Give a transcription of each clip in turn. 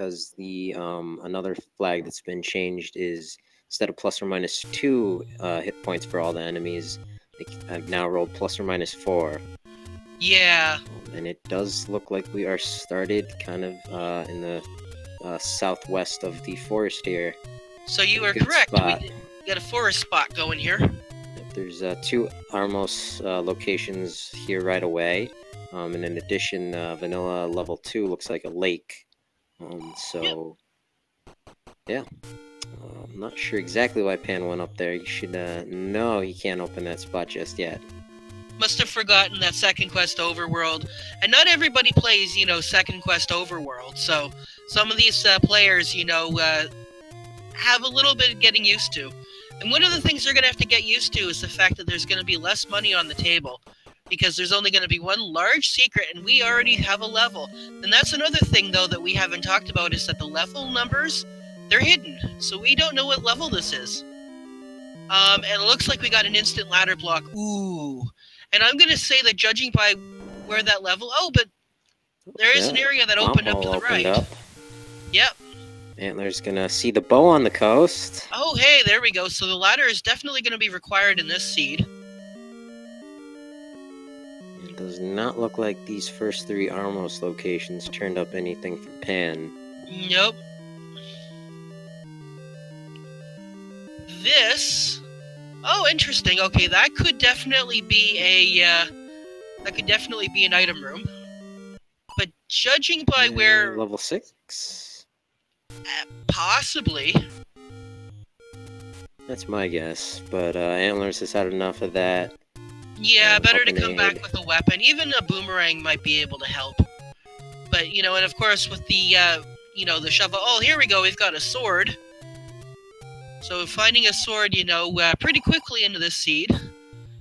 because the another flag that's been changed is instead of plus or minus 2 hit points for all the enemies, I've now rolled plus or minus 4. Yeah. And it does look like we are started kind of in the southwest of the forest here. So you are correct. We got a forest spot going here. Yep, there's 2 Armos locations here right away. And in addition, Vanilla level 2 looks like a lake. So, yeah. I'm not sure exactly why Pan went up there. You should, no, he can't open that spot just yet. Must have forgotten that Second Quest Overworld. And not everybody plays, Second Quest Overworld. So, some of these players, have a little bit of getting used to. And one of the things they're going to have to get used to is the fact that there's going to be less money on the table. Because there's only going to be one large secret, and we already have a level. And that's another thing, though, that we haven't talked about, is that the level numbers, they're hidden. So we don't know what level this is. And it looks like we got an instant ladder block. Ooh. And I'm going to say that judging by where that level... Oh, but there is an area that opened up to the right. Yep. Antler's going to see the bow on the coast. Oh, hey, there we go. So the ladder is definitely going to be required in this seed. It does not look like these first 3 Armos locations turned up anything for Pan. Nope. This... Oh, interesting. Okay, that could definitely be an item room. But judging by where... Level 6? Possibly. That's my guess, but Antler's has had enough of that. Yeah, better to come back with a weapon. Even a boomerang might be able to help. But, and of course with the, the shovel... Oh, here we go, we've got a sword. So finding a sword, pretty quickly into this seed.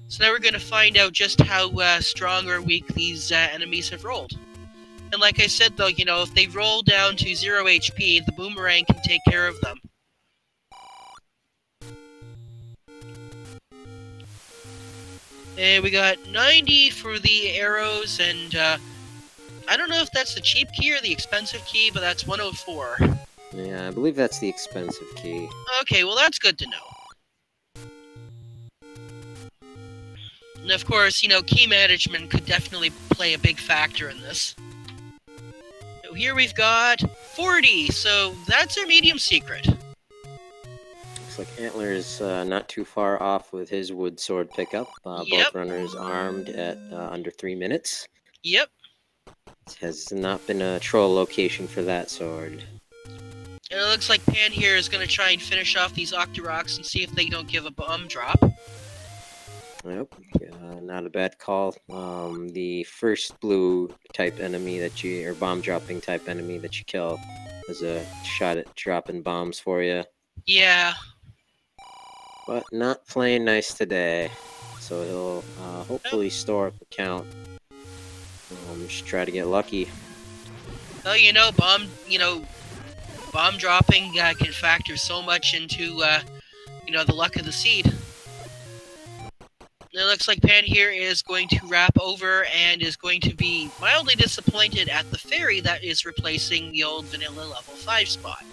So now we're going to find out just how strong or weak these enemies have rolled. And like I said, though, if they roll down to 0 HP, the boomerang can take care of them. And we got 90 for the arrows, and I don't know if that's the cheap key or the expensive key, but that's 104. Yeah, I believe that's the expensive key. Okay, well that's good to know. And of course, key management could definitely play a big factor in this. So here we've got 40, so that's our medium secret. Looks like Antler's not too far off with his wood sword pickup. Both runners armed at under 3 minutes. Yep. It has not been a troll location for that sword. And it looks like Pan here is going to try and finish off these Octoroks and see if they don't give a bomb drop. Nope, not a bad call. The first blue type enemy that or bomb dropping type enemy that you kill is a shot at dropping bombs for you. Yeah. But not playing nice today, so he'll hopefully store up a count. Just try to get lucky. Well, bomb dropping can factor so much into, the luck of the seed. It looks like Pan here is going to wrap over and is going to be mildly disappointed at the fairy that is replacing the old vanilla level 5 spot.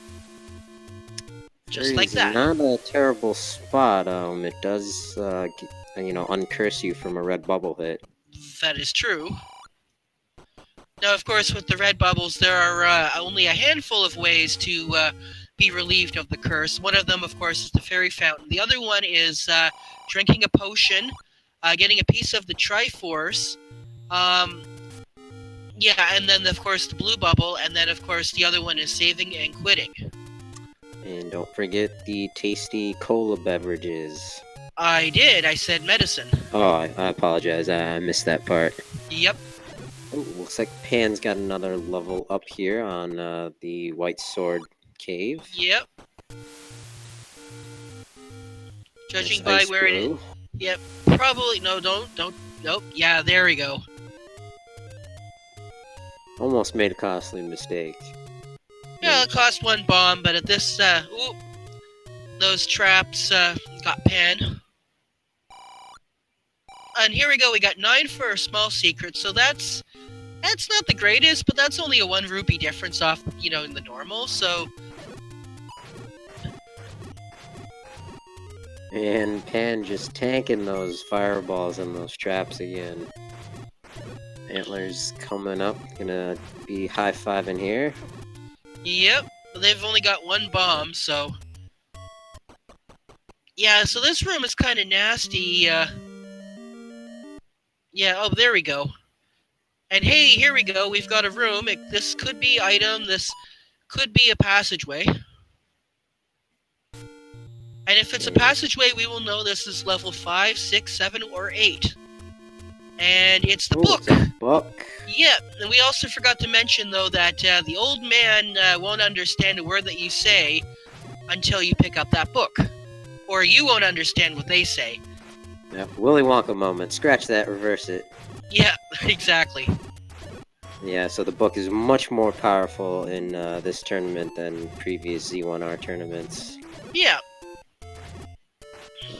Just like that. Not a terrible spot. It does, uncurse you from a red bubble hit. That is true. Now, of course, with the red bubbles, there are only a handful of ways to be relieved of the curse. One of them, of course, is the fairy fountain. The other one is drinking a potion, getting a piece of the Triforce, and then, of course, the blue bubble, and then, of course, the other one is saving and quitting. And don't forget the tasty cola beverages. I did. I said medicine. Oh, I apologize. I missed that part. Yep. Oh, looks like Pan's got another level up here on the White Sword Cave. Yep. Judging by where it is. Yep. Probably. No, don't. Nope. Yeah, there we go. Almost made a costly mistake. Yeah, it cost 1 bomb, but at this, those traps got Pan. And here we go, we got 9 for a small secret, so that's That's not the greatest, but that's only a 1 rupee difference off, you know, in the normal, so... And Pan just tanking those fireballs and those traps again. Antlerz coming up, gonna be high-fiving here. Yep, but they've only got 1 bomb, so... Yeah, so this room is kind of nasty, Yeah, oh, there we go. And hey, here we go, we've got a room. This could be item, this could be a passageway. And if it's a passageway, we will know this is level 5, 6, 7, or 8. And it's the book. It's a book. Yep, and we also forgot to mention, though, that the old man won't understand a word that you say until you pick up that book. Or you won't understand what they say. Yep, Willy Wonka moment. Scratch that, reverse it. Yeah, exactly. Yeah, so the book is much more powerful in this tournament than previous Z1R tournaments. Yeah.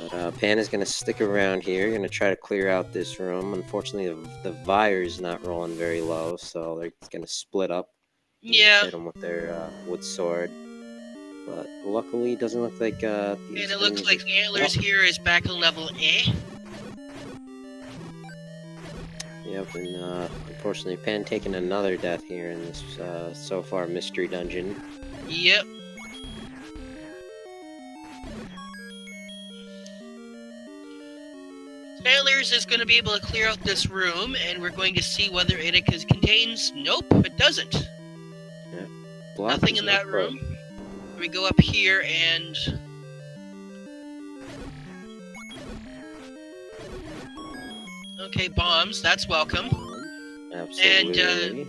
But Pan is going to stick around here, going to try to clear out this room. Unfortunately, the Vire's not rolling very low, so they're going to split up. Yeah. Hit them with their wood sword. But luckily, it doesn't look like... and it looks like Antlerz here is back on level A. Yep, and unfortunately, Pan taking another death here in this, so far, mystery dungeon. Yep. Antlerz is going to be able to clear out this room, and we're going to see whether it contains... Nope, it doesn't. Yep. Nothing in that room. We go up here and... Okay, bombs, that's welcome. Absolutely. And,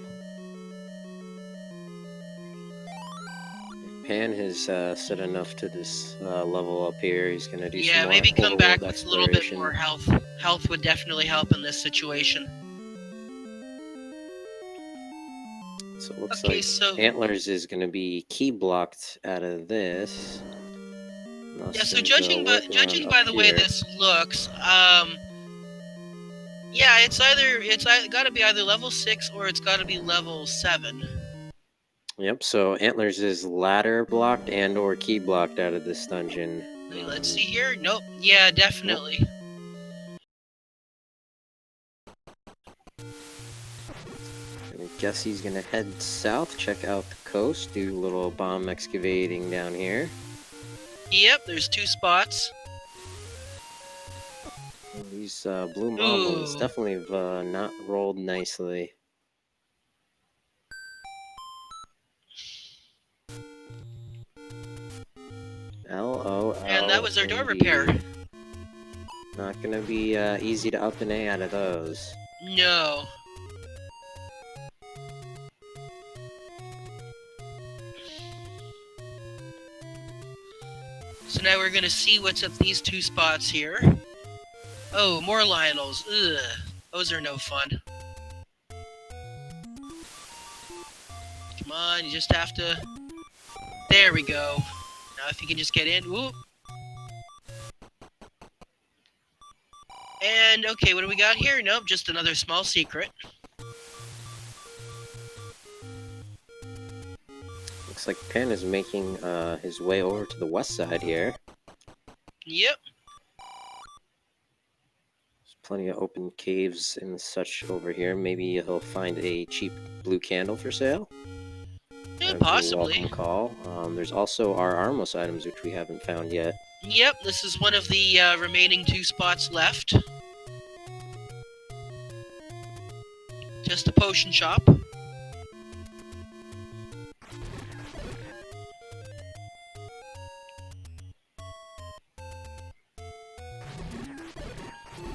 Pan has said enough to this level up here. He's gonna do some more maybe come back with a little bit exploration. more health. Health would definitely help in this situation. So it looks Okay, like so... Antlerz is gonna be key blocked out of this. Yeah, so judging by the way this looks, yeah, it's gotta be either level 6 or it's gotta be level 7. Yep, so Antlerz is ladder blocked and or key blocked out of this dungeon. Let's see here. Nope. Yeah, definitely. I guess he's gonna head south, check out the coast, do a little bomb excavating down here. Yep, there's 2 spots. These blue marbles definitely have not rolled nicely. LOL. And that was our door repair. Not gonna be easy to up an A out of those. No. So now we're gonna see what's at these 2 spots here. Oh, more Lionels. Ugh. Those are no fun. Come on, you just have to... There we go. Now if you can just get in. Whoop. And, okay, what do we got here? Nope, just another small secret. Looks like Pan is making his way over to the west side here. Yep. There's plenty of open caves and such over here. Maybe he'll find a cheap blue candle for sale. Yeah, possibly. Welcome call. There's also our Armos items, which we haven't found yet. Yep, this is one of the remaining 2 spots left. Just a potion shop.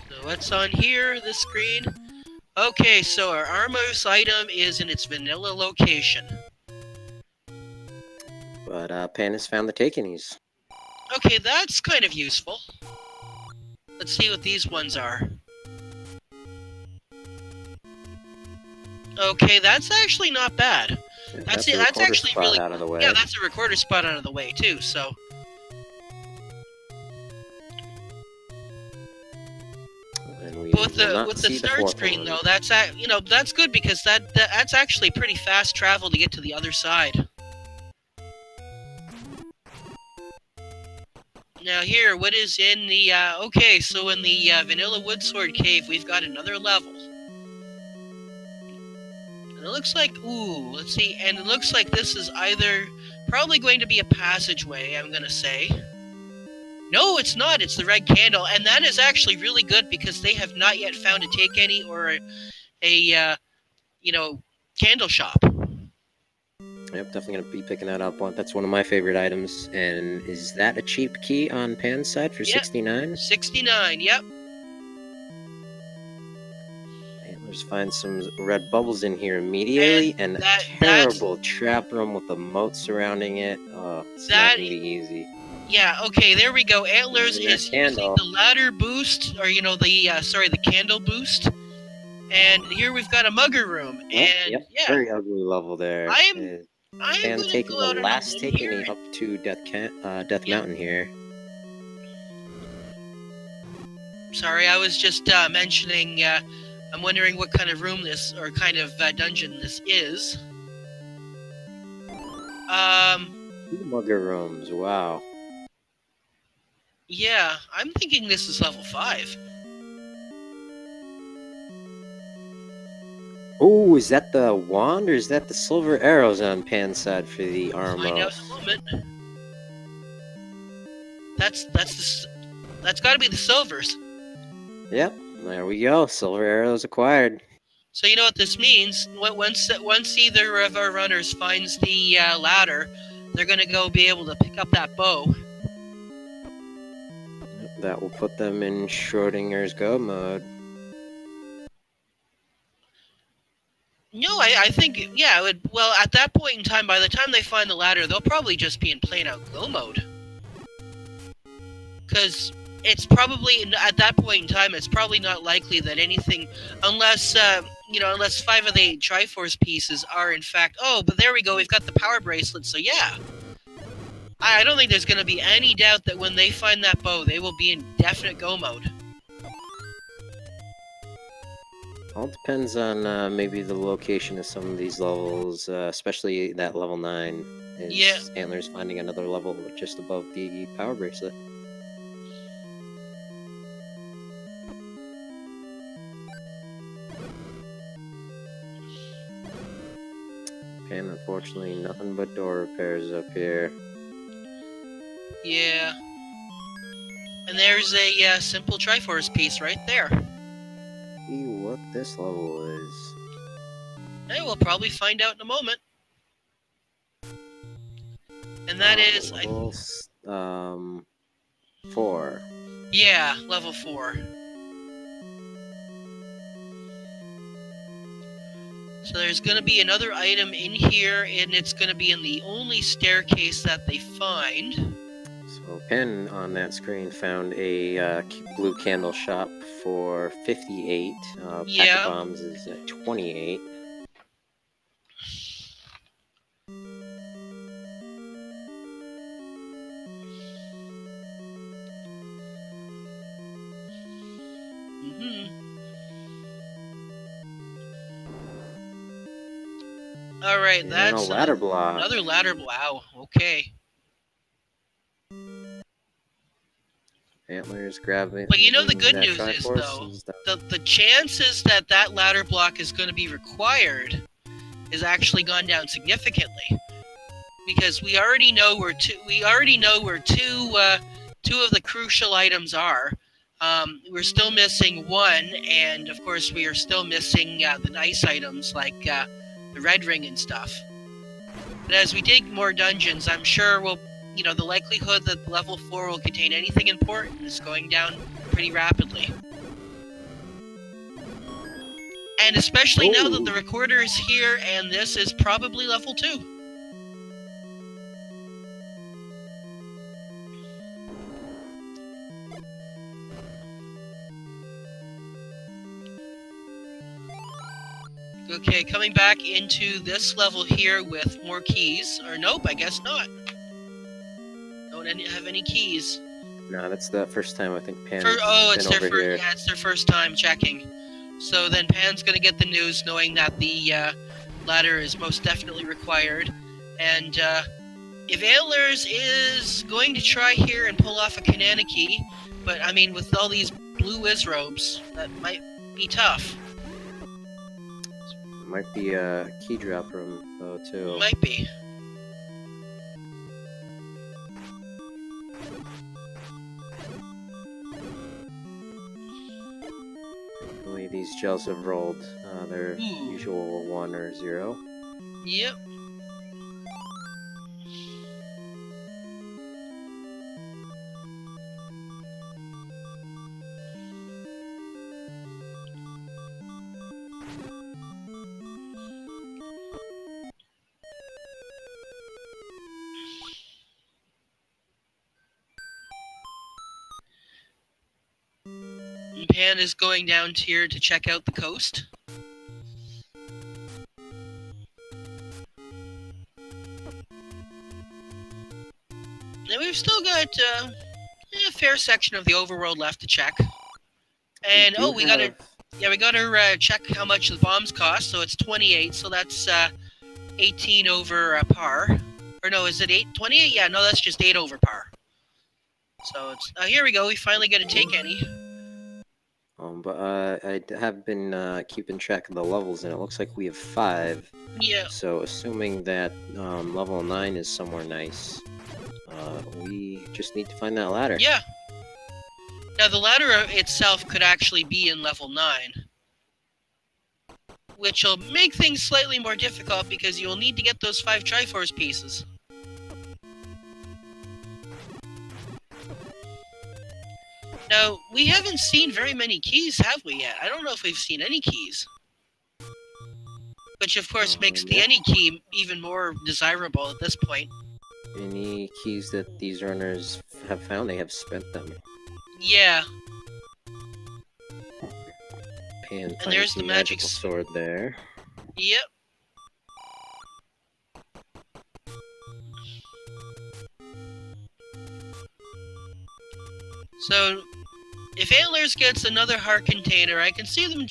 So what's on here, this screen? Okay, so our Armos item is in its vanilla location. But Pan has found the Takenis. Okay, that's kind of useful. Let's see what these ones are. Okay, that's actually not bad. That's actually really out of the way. Yeah, that's a recorder spot out of the way too. So. And we But with will the not with the see the start fourth screen one. though, that's good because that's actually pretty fast travel to get to the other side. Now here, what is in the okay? So in the Vanilla Woodsword Cave, we've got another level. And it looks like let's see, and it looks like this is either probably going to be a passageway. I'm gonna say. No, it's not. It's the red candle, and that is actually really good because they have not yet found a take any or a candle shop. Yep, definitely gonna be picking that up. That's one of my favorite items. And is that a cheap key on Pan's side for 69? 69. Yep. Antlers find some red bubbles in here immediately, and a terrible trap room with a moat surrounding it. Oh, it's not gonna be easy. Yeah, okay, there we go. Antlerz is using the ladder boost, or the candle boost. And here we've got a mugger room, and yep, very ugly level there. I am and taking the last taking up to Death Mountain here. Sorry, I was just mentioning. I'm wondering what kind of room this or kind of dungeon this is. Two mugger rooms. Wow. Yeah, I'm thinking this is level 5. Oh, is that the wand or is that the silver arrows on Pan's side for the Armos? Find out in a moment. That's got to be the silvers. Yep, there we go. Silver arrows acquired. So you know what this means? Once either of our runners finds the ladder, they're gonna go be able to pick up that bow. That will put them in Schrodinger's go mode. No, I think, yeah, well, at that point in time, by the time they find the ladder, they'll probably just be in plain-out go mode. Because it's probably, at that point in time, it's probably not likely that anything, unless 5 of the Triforce pieces are, in fact, but there we go, we've got the power bracelet, so yeah. I don't think there's going to be any doubt that when they find that bow, they will be in definite go mode. All depends on maybe the location of some of these levels, especially that level 9. Antlerz finding another level just above the power bracelet. And unfortunately, nothing but door repairs up here. Yeah. And there's a simple Triforce piece right there. See what this level is. Hey, we'll probably find out in a moment. And that is... Level 4. Yeah, level 4. So there's going to be another item in here, and it's going to be in the only staircase that they find. So Pen on that screen found a blue candle shop for 58. Pack of bombs is at 28. Alright, that's a ladder block. Another ladder block. Wow, okay. Antlerz grabbing. But you know the good news is, though, the chances that that ladder block is going to be required has actually gone down significantly, because we already know where two of the crucial items are. We're still missing one, and of course we are still missing the nice items like the red ring and stuff. But as we dig more dungeons, I'm sure the likelihood that level 4 will contain anything important is going down pretty rapidly. And especially now that the recorder is here, and this is probably level 2. Okay, coming back into this level here with more keys. Or nope, I guess not. Don't have any keys. No, that's the first time I think Pan's it's been over here. yeah, it's their first time checking. So then Pan's gonna get the news knowing that the ladder is most definitely required. And if Antlerz is going to try here and pull off a Kananaki, but I mean with all these blue Wizrobes, that might be tough. Might be a key drop room though too. Might be. These gels have rolled their usual 1 or 0. Yep. Pan is going down here to check out the coast. And we've still got a fair section of the overworld left to check. And we gotta check how much the bombs cost. So it's 28. So that's 18 over par. Or no, is it 28? Yeah, no, that's just 8 over par. So it's here we go. We finally get to take any. But I have been keeping track of the levels, and it looks like we have 5. Yeah. So assuming that level 9 is somewhere nice, we just need to find that ladder. Yeah. Now the ladder itself could actually be in level 9, which will make things slightly more difficult because you'll need to get those 5 Triforce pieces. Now, we haven't seen very many keys, have we yet? I don't know if we've seen any keys. Which, of course, makes the any key even more desirable at this point. Any keys that these runners have found, they have spent them. Yeah. And there's the magical sword there. Yep. So, if Antlerz gets another heart container, I can see them,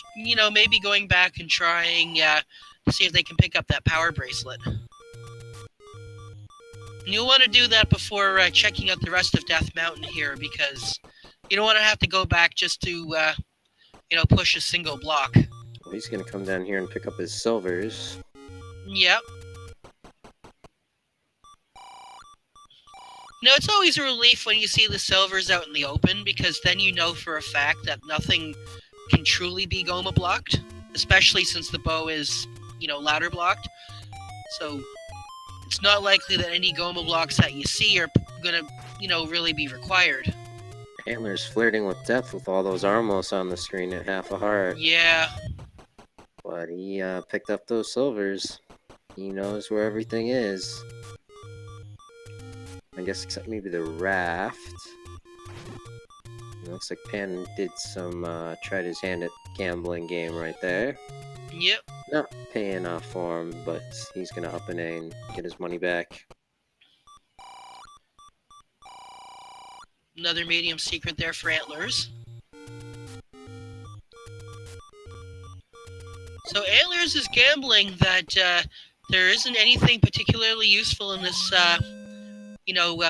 maybe going back and trying to see if they can pick up that power bracelet. And you'll want to do that before checking out the rest of Death Mountain here, because you don't want to have to go back just to, push a single block. Well, he's going to come down here and pick up his silvers. Yep. It's always a relief when you see the silvers out in the open, because then you know for a fact that nothing can truly be Goma blocked, especially since the bow is, ladder blocked. So it's not likely that any Goma blocks that you see are gonna, really be required. Antlerz flirting with death with all those Armos on the screen at half a heart. Yeah. But he picked up those silvers. He knows where everything is. I guess except maybe the raft. It looks like Pan did some, tried his hand at gambling game right there. Yep. Not paying off for him, but he's gonna up an A and get his money back. Another medium secret there for Antlerz. So Antlerz is gambling that there isn't anything particularly useful in this,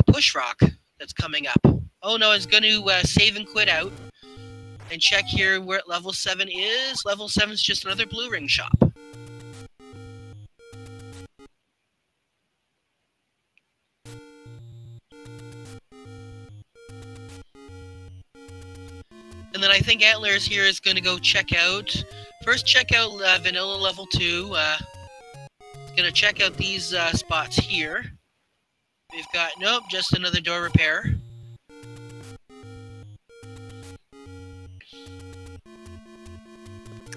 push rock that's coming up. Oh no, it's going to save and quit out. And check here where level 7 is. Level 7 is just another blue ring shop. And then I think Antlerz here is going to go check out... First check out Vanilla level 2. Going to check out these spots here. We've got... Nope, just another door repair.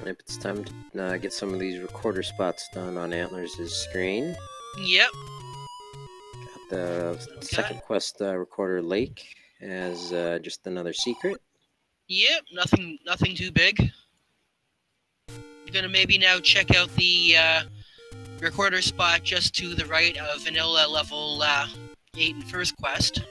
Yep, it's time to get some of these recorder spots done on Antlerz' screen. Yep. Got the second quest, Recorder Lake, as just another secret. Yep, nothing too big. I'm gonna maybe now check out the recorder spot just to the right of Vanilla level 8 in first quest.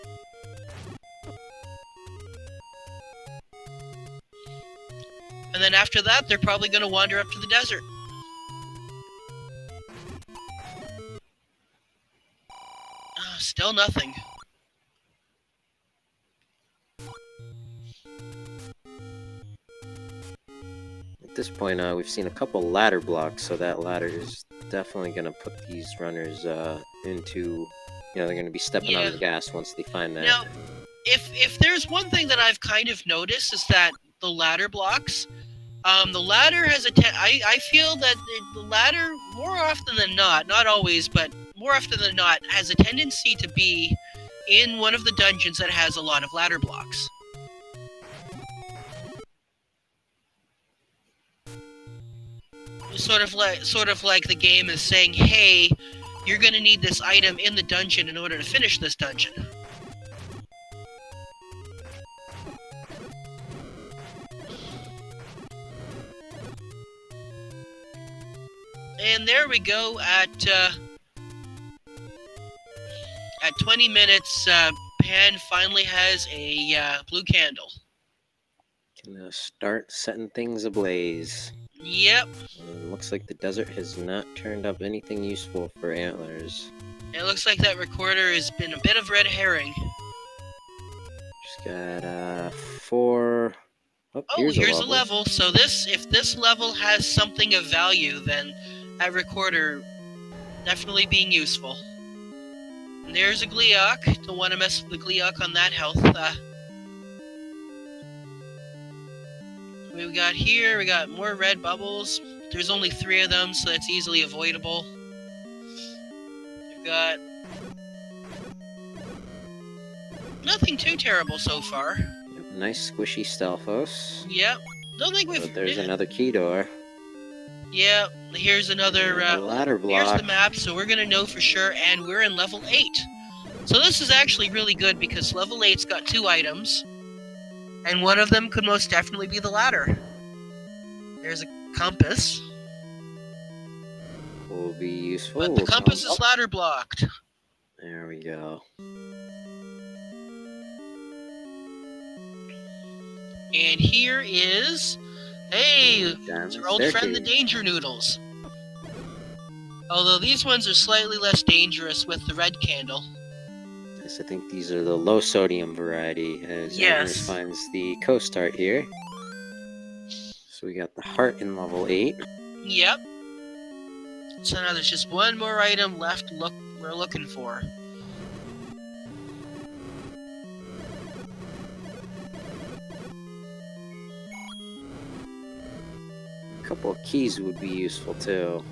then after that, they're probably going to wander up to the desert. Still nothing. At this point, we've seen a couple ladder blocks, so that ladder is definitely going to put these runners into... they're going to be stepping on the gas once they find that. Now, if there's one thing that I've kind of noticed is that the ladder blocks, the ladder has I feel that the ladder, more often than not always, but more often than not, has a tendency to be in one of the dungeons that has a lot of ladder blocks. Sort of like the game is saying, hey, you're gonna need this item in the dungeon in order to finish this dungeon. And there we go at 20 minutes, Pan finally has a blue candle. Can start setting things ablaze. Yep. It looks like the desert has not turned up anything useful for Antlerz. It looks like that recorder has been a bit of red herring. Just got 4... Oh, here's a level. So if this level has something of value, then that recorder definitely being useful. And there's a Gleeok. Don't want to mess with the Gleeok on that health. We got more red bubbles. There's only 3 of them, so that's easily avoidable. We've got nothing too terrible so far. Nice squishy Stalfos. Yep. Don't think we've... There's another key door. Yep. Here's another ladder block. Here's the map, so we're gonna know for sure, and we're in level 8. So this is actually really good because level 8's got 2 items. And one of them could most definitely be the ladder. There's a compass. Will be useful. But the compass is ladder blocked. There we go. And here is... Hey! It's our old friend the Danger Noodles. Although these ones are slightly less dangerous with the red candle. Yes, I think these are the low sodium variety, as Antlerz finds the coast art here. So we got the heart in level 8. Yep. So now there's just one more item left we're looking for. A couple of keys would be useful too.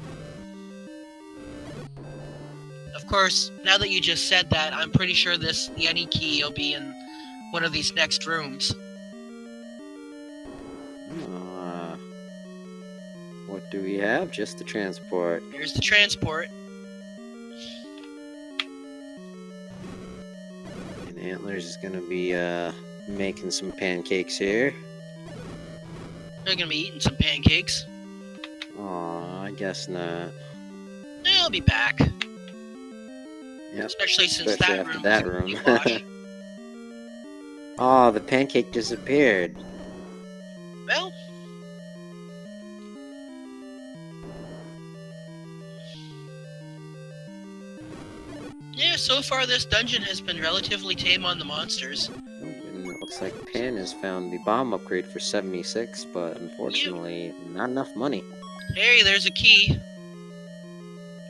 Of course, now that you just said that, I'm pretty sure the any key will be in one of these next rooms. What do we have? Just the transport. Here's the transport. And Antlerz is gonna be making some pancakes here. They're gonna be eating some pancakes. Aw, I guess not. I'll be back. Yep. Especially since after that room. Wash. Oh, the pancake disappeared. Well. Yeah, so far this dungeon has been relatively tame on the monsters. And it looks like Pan has found the bomb upgrade for 76, but unfortunately, not enough money. Hey, there's a key.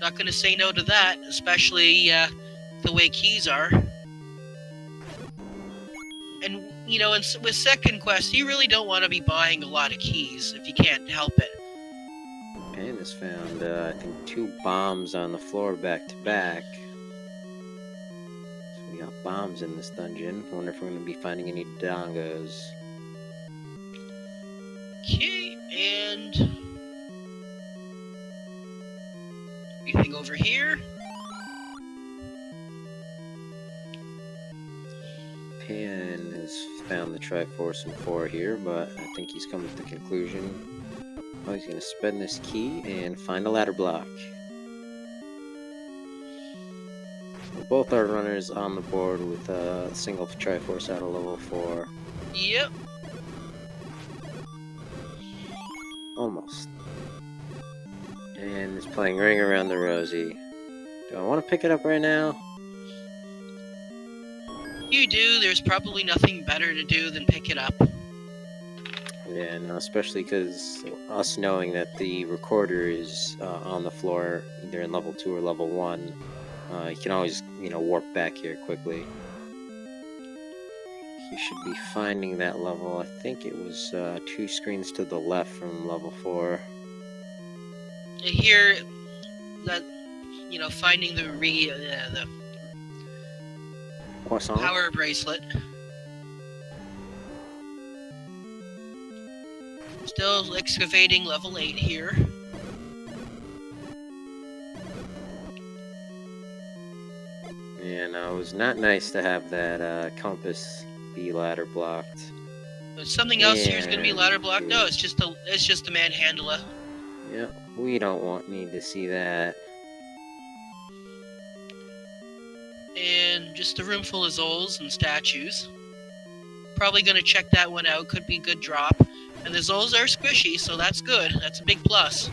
Not gonna say no to that, especially the way keys are. And, with second quest, you really don't want to be buying a lot of keys if you can't help it. Pan has found, I think, 2 bombs on the floor back to back. So we got bombs in this dungeon. I wonder if we're going to be finding any dongos. Okay, and... anything over here? Pan has found the Triforce and 4 here, but I think he's come to the conclusion. Oh, he's going to spend this key and find a ladder block. Well, both our runners on the board with a single Triforce out of level 4. Yep. almost. And it's playing Ring Around the Rosie. Do I want to pick it up right now? You do. There's probably nothing better to do than pick it up. Yeah, no, especially because us knowing that the recorder is on the floor, either in level 2 or level 1, you can always, warp back here quickly. You should be finding that level. I think it was 2 screens to the left from level 4. Here, that, finding the Croissant? power bracelet. Still excavating level 8 here. Yeah, no, it was not nice to have that compass be ladder blocked. But something else here is going to be ladder blocked. No, it's just a manhandler. Yeah, we don't need to see that. And just a room full of Zols and statues. Probably going to check that one out. Could be good drop. And the Zols are squishy, so that's good. That's a big plus.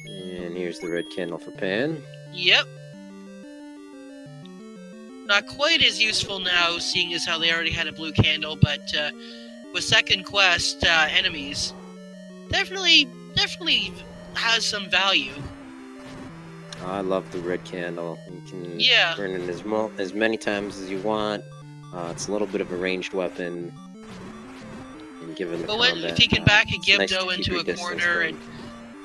And here's the red candle for Pan. Yep. Not quite as useful now, seeing as how they already had a blue candle, but with second quest enemies, definitely has some value. I love the red candle. You can burn it as many times as you want. It's a little bit of a ranged weapon. And given the combat, if you can back a Gibdo nice into a corner, and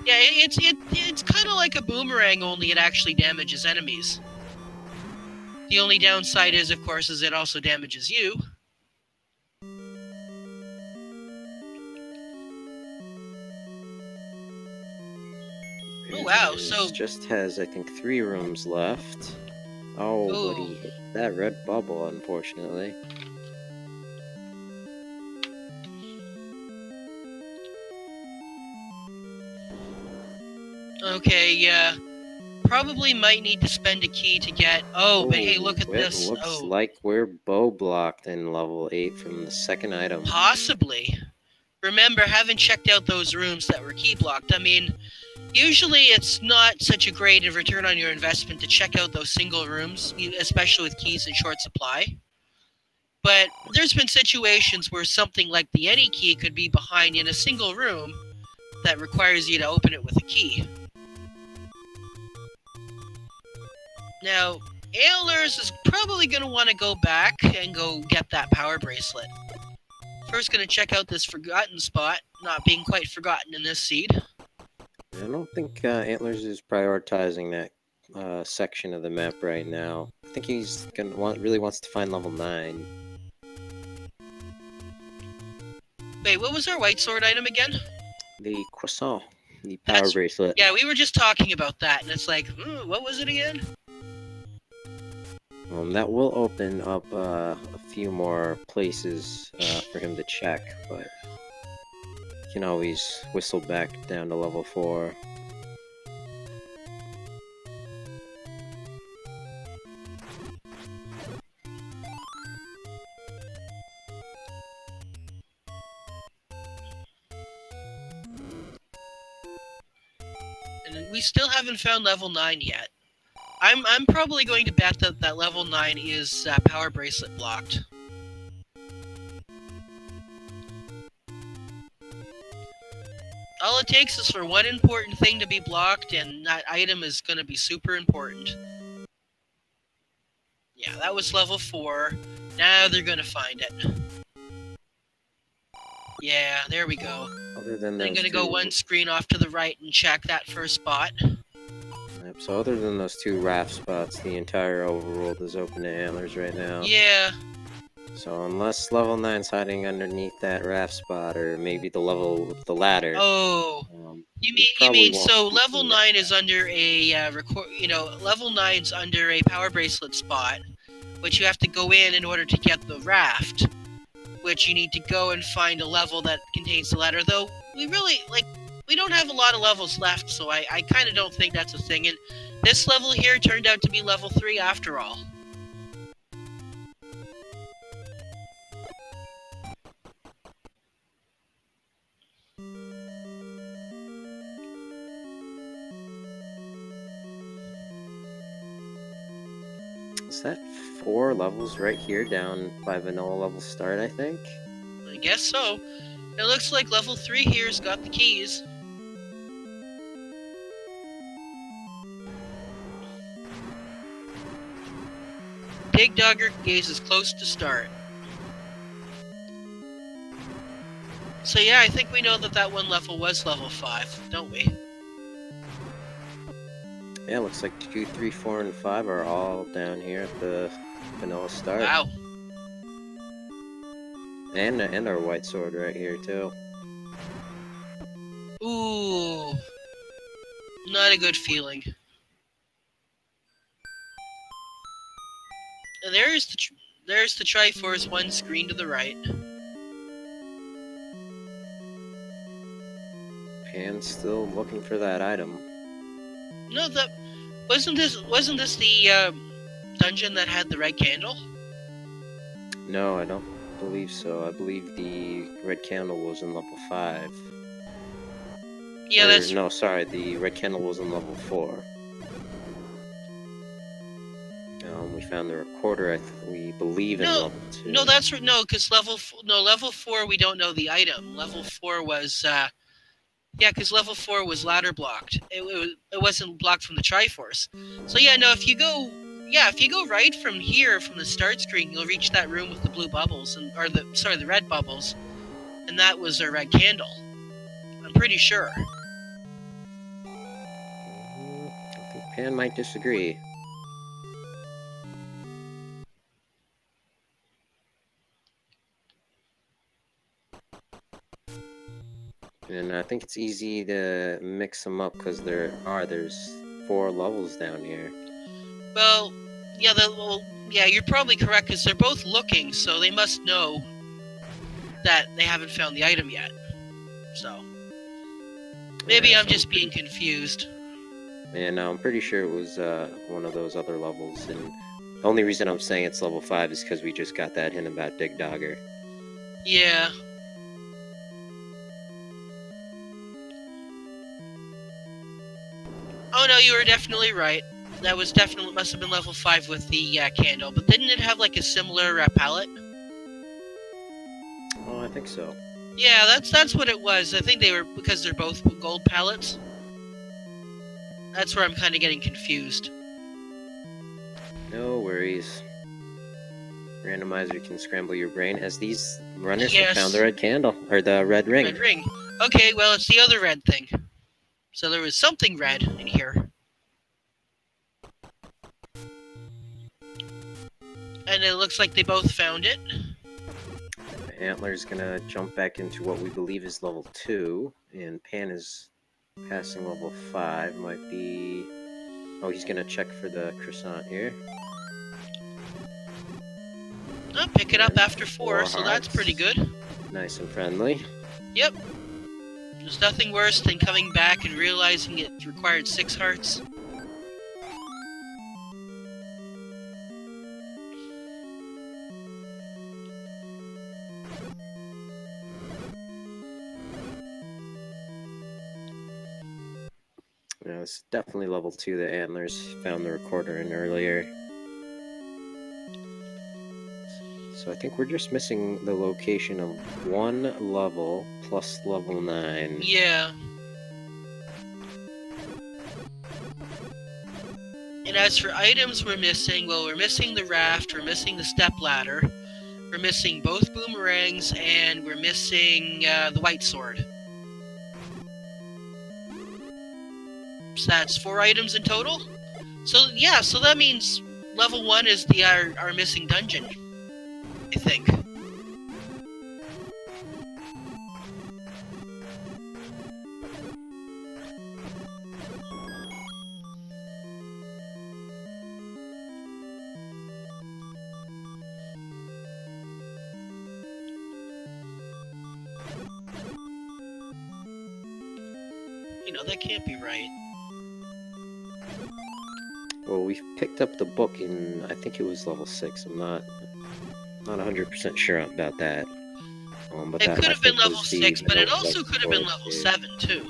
yeah, it's kind of like a boomerang, only it actually damages enemies. The only downside is, of course, is it also damages you. Oh wow! So just has, I think, 3 rooms left. Oh, but he hit that red bubble, unfortunately. okay, yeah. Probably might need to spend a key to get... Oh, but hey, look at this. It looks like we're bow blocked in level 8 from the second item. Possibly. Remember, haven't checked out those rooms that were key blocked. I mean, usually it's not such a great return on your investment to check out those single rooms, especially with keys in short supply. But there's been situations where something like the any key could be behind in a single room that requires you to open it with a key. Now, Antlerz is probably going to want to go back and go get that power bracelet. First, going to check out this forgotten spot, not being quite forgotten in this seed. I don't think Antlerz is prioritizing that section of the map right now. I think he's really wants to find level 9. Wait, what was our white sword item again? The croissant, the power bracelet. Yeah, we were just talking about that, and it's like, what was it again? That will open up a few more places for him to check, but you can always whistle back down to level 4. And we still haven't found level 9 yet. I'm probably going to bet that level 9 is power bracelet blocked. All it takes is for one important thing to be blocked, and that item is going to be super important. Yeah, that was level 4. Now they're going to find it. Yeah, there we go. Other than I'm going to go one screen off to the right and check that first spot. Yep, so other than those 2 raft spots, the entire overworld is open to Antlerz right now. Yeah. So unless level 9's hiding underneath that raft spot, or maybe the level with the ladder. Oh, you mean so level 9 is under a level 9's under a power bracelet spot, which you have to go in order to get the raft, which you need to go and find a level that contains the ladder. Though we really we don't have a lot of levels left, so I kind of don't think that's a thing. And this level here turned out to be level 3 after all. Is that 4 levels right here down by vanilla level start, I think? I guess so. It looks like level 3 here's got the keys. Dig Dogger gazes close to start. So yeah, I think we know that that one level was level 5, don't we? Yeah, looks like 2, 3, 4, and 5 are all down here at the vanilla start. Wow. And our white sword right here, too. Ooh. Not a good feeling. And there's the Triforce one screen to the right. Pan's still looking for that item. No, that wasn't this the dungeon that had the red candle? No, I don't believe so. I believe the red candle was in level 5. Yeah, that's no, sorry, the red candle was in level 4. We found the recorder. We believe in level 2. No, that's no, because level 4 we don't know the item. Level 4 was yeah, because level 4 was ladder blocked. It wasn't blocked from the Triforce. So yeah, no, if you go right from here from the start screen, you'll reach that room with the blue bubbles the red bubbles, and that was a red candle. I'm pretty sure. I think Pan might disagree. And I think it's easy to mix them up because there's 4 levels down here. Well, yeah, you're probably correct because they're both looking, so they must know that they haven't found the item yet. So maybe Yeah, I'm just being confused. And I'm pretty sure it was one of those other levels. And the only reason I'm saying it's level 5 is because we just got that hint about Dig Dogger. Yeah. Oh no, you were definitely right. That must have been level 5 with the candle. But didn't it have like a similar palette? Oh, I think so. Yeah, that's what it was. I think they were because they're both gold palettes. That's where I'm kind of getting confused. No worries. Randomizer can scramble your brain as these runners have found the red candle or the red ring. Red ring. Okay, well it's the other red thing. So there was something red in here. And it looks like they both found it. Antler's gonna jump back into what we believe is level 2, and Pan is passing level 5. Might be... Oh, he's gonna check for the croissant here. Oh, pick it up after 4, so that's pretty good. Nice and friendly. Yep. There's nothing worse than coming back and realizing it required 6 hearts. Yeah, it's definitely level 2 that Antler's found the recorder in earlier. So I think we're just missing the location of 1 level plus level 9. Yeah. And as for items we're missing, well, we're missing the raft, we're missing the step ladder, we're missing both boomerangs, and we're missing the white sword. So that's 4 items in total. So yeah, so that means level 1 is our missing dungeon, I think. You know, that can't be right. Well, we picked up the book in, I think it was level 6. I'm not 100% sure about that. But It could have been level 6, but it also could have been level 7, too.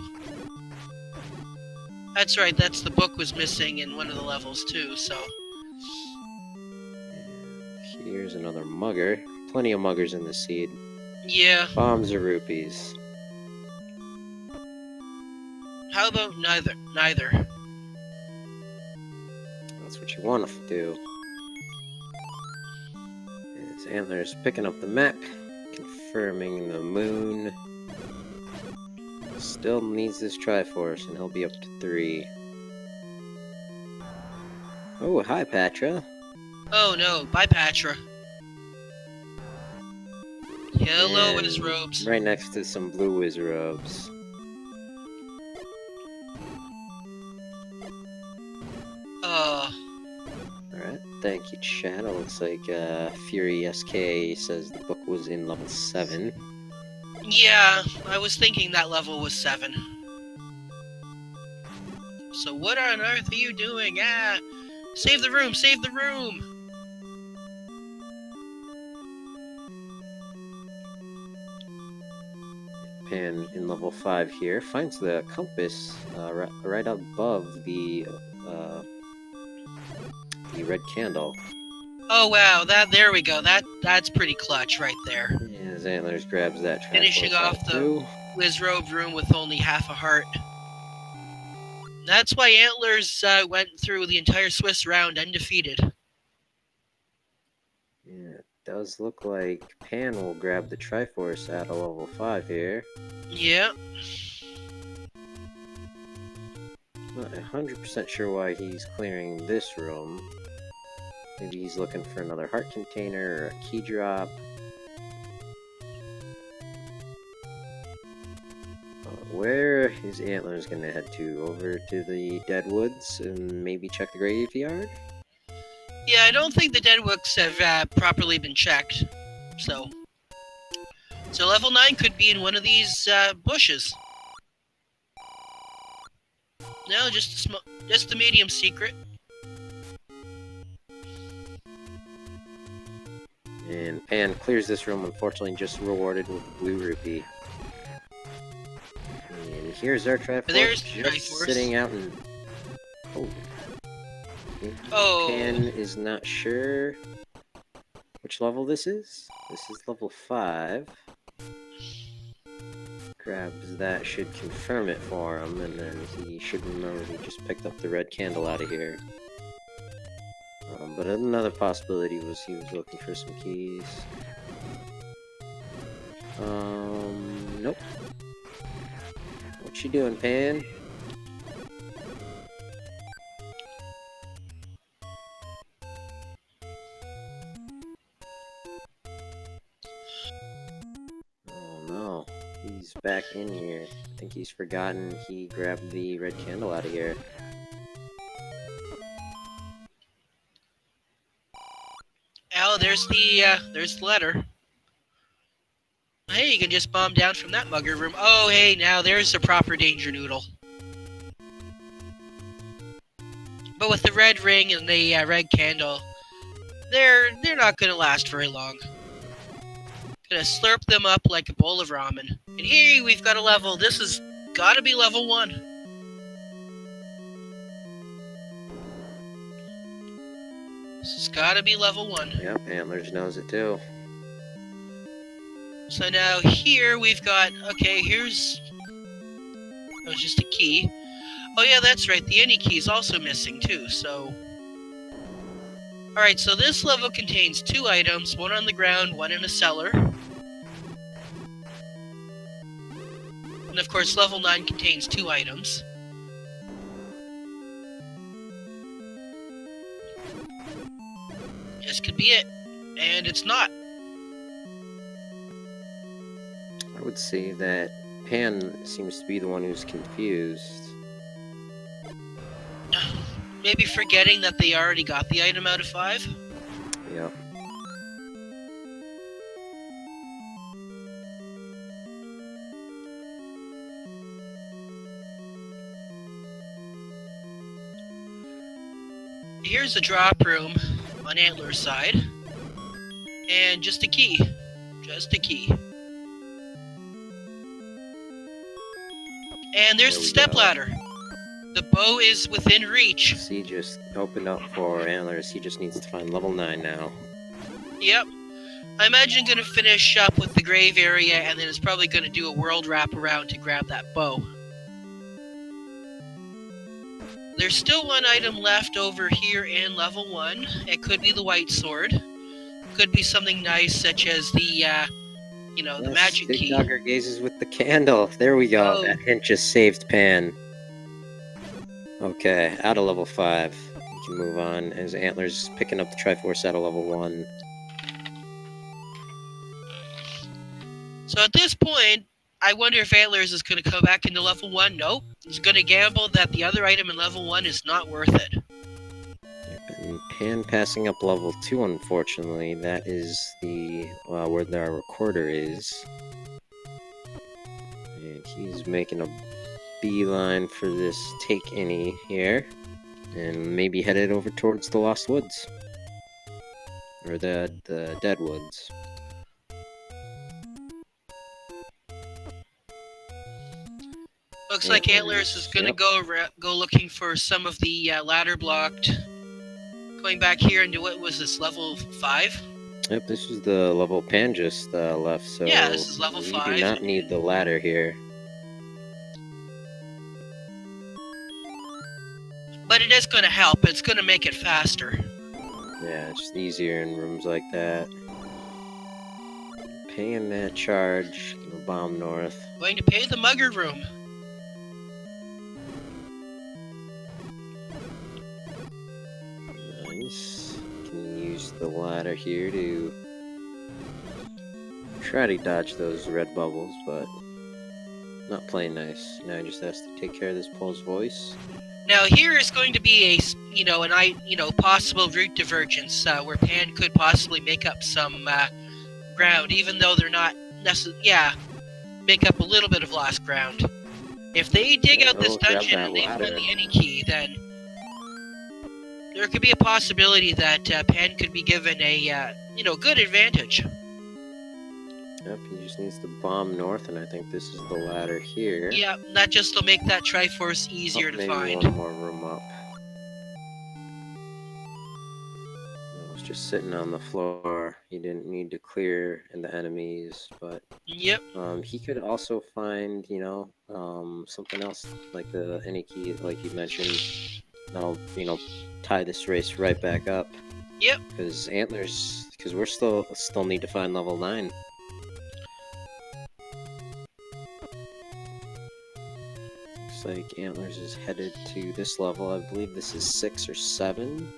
That's right, that's the book was missing in one of the levels, too, so... Here's another mugger. Plenty of muggers in the seed. Yeah. Bombs or rupees? How about neither? Neither. That's what you want to do. It's Antlerz picking up the map, confirming the moon. Still needs this Triforce, and he'll be up to 3. Oh, hi, Patra. Oh no, bye Patra. Hello, And Wizrobes. right next to some blue Wizrobes. Alright, thank you, chat. It looks like Fury SK says the book was in level 7. Yeah, I was thinking that level was 7. So what on earth are you doing? Ah! Save the room! Save the room! Pan in level 5 here finds the compass right above the red candle. Oh wow, there we go. That's pretty clutch right there. Yeah, Antlerz grabs that. Finishing off the Wizrobe room with only half a heart. That's why Antlerz went through the entire Swiss round undefeated. Yeah, it does look like Pan will grab the Triforce at a level 5 here. Yeah. Not 100% sure why he's clearing this room. Maybe he's looking for another heart container or a key drop. Where is Antlerz going to head to? Over to the Deadwoods and maybe check the graveyard? Yeah, I don't think the Deadwoods have properly been checked. So level 9 could be in one of these bushes. No, just a medium secret. And Pan clears this room, unfortunately just rewarded with blue rupee. And here's our Triforce, There's just Triforce. sitting out in... Oh. Pan is not sure which level this is. This is level 5. Grabs that, should confirm it for him, and then he should remember he just picked up the red candle out of here. But another possibility was he was looking for some keys. Nope. What you doing, Pan? Oh no, he's back in here. I think he's forgotten he grabbed the red candle out of here. Oh, there's the letter. Hey, you can just bomb down from that mugger room. Oh, hey, now there's a proper danger noodle. But with the red ring and the red candle, they're not gonna last very long. Gonna slurp them up like a bowl of ramen. And here we've got a level. This has gotta be level 1. This has gotta be level 1. Yep, Antlerz knows it too. So now here we've got, okay, here's, oh, it's just a key. Oh yeah, that's right, the any key is also missing too, so. Alright, so this level contains 2 items, one on the ground, one in a cellar. And of course, level 9 contains 2 items. This could be it, and it's not. I would say that Pan seems to be the one who's confused. Maybe forgetting that they already got the item out of 5? Yep. Here's a drop room on Antler's side. And just a key. Just a key. And there's the stepladder. The bow is within reach. He just opened up for Antlerz. He just needs to find level 9 now. Yep. I imagine gonna finish up with the grave area, and then it's probably gonna do a world wrap around to grab that bow. There's still one item left over here in level 1. It could be the white sword. Could be something nice, such as the, the magic Big key. Dogger gazes with the candle. There we go. Oh. That hint just saved Pan. Okay, out of level 5. We can move on as Antlerz picking up the Triforce out of level 1. So at this point, I wonder if Antlerz is going to come back into level 1. Nope. He's going to gamble that the other item in level 1 is not worth it. And Pan passing up level 2, unfortunately. That is the where our recorder is. And he's making a beeline for this take any here. And maybe headed over towards the Lost Woods. Or the Dead Woods. Looks like Antlerz is going to go looking for some of the ladder blocked. Going back here into what was this, level 5? Yep, this is the level Pan just left, so yeah, this is level 5. We do not need the ladder here. But it is going to help. It's going to make it faster. Yeah, it's just easier in rooms like that. Paying that charge, bomb north. Going to pay the mugger room. Nice. Can use the ladder here to try to dodge those red bubbles, but not playing nice. Now he just has to take care of this Pole's voice. Now here is going to be a possible route divergence where Pan could possibly make up some ground, even though they're not necessarily. Yeah, make up a little bit of lost ground. If they dig out this dungeon and they find the any key, then there could be a possibility that Pan could be given a good advantage. Yep, he just needs to bomb north, and I think this is the ladder here. Yeah, that just will make that Triforce easier to maybe find. One more room up. It was just sitting on the floor. He didn't need to clear in the enemies, but yep. He could also find, something else like the any key, like you mentioned. That'll, tie this race right back up. Yep. Because Antlerz, because we're still need to find level 9. Like Antlerz is headed to this level. I believe this is 6 or 7.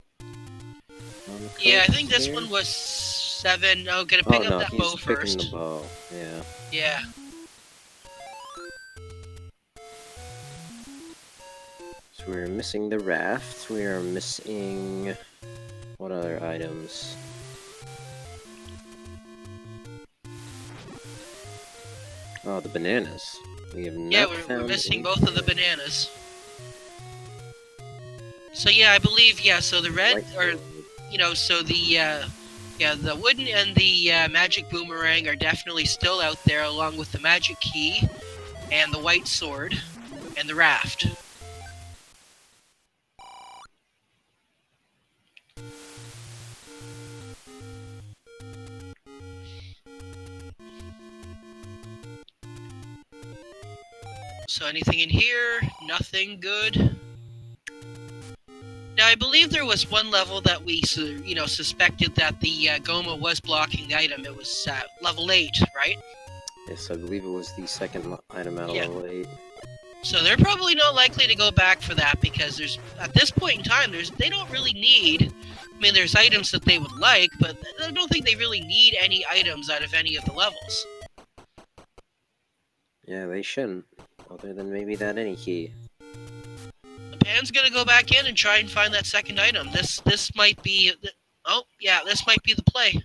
Yeah, I think this one was 7. Oh, gonna pick up that bow first. Picking the bow. Yeah. Yeah. So we're missing the raft. We are missing what other items? Oh, the bananas. We have not we're missing both of the bananas. So yeah, I believe so the red so the wooden and the magic boomerang are definitely still out there, along with the magic key and the white sword and the raft. So anything in here? Nothing good. Now I believe there was one level that we, suspected that the Goma was blocking the item. It was level 8, right? Yes, I believe it was the second item out of level 8. So they're probably not likely to go back for that, because at this point in time, they don't really need. I mean, there's items that they would like, but I don't think they really need any items out of any of the levels. Yeah, they shouldn't. Other than maybe that any key. Pan's gonna go back in and try and find that second item. This might be. This might be the play.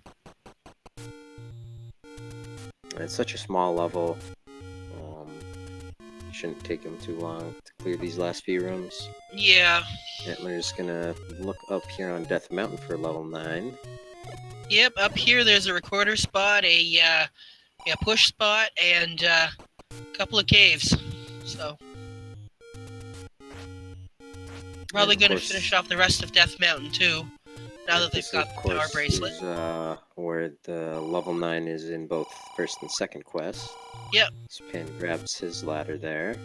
It's such a small level. Shouldn't take him too long to clear these last few rooms. Yeah. Antler's gonna look up here on Death Mountain for level 9. Yep, up here there's a recorder spot, a push spot, and a couple of caves. So probably going to finish off the rest of Death Mountain too. Now that they've This, got of the power course, bracelet. is where the level 9 is in both first and second quest. Yep. So Pan grabs his ladder there.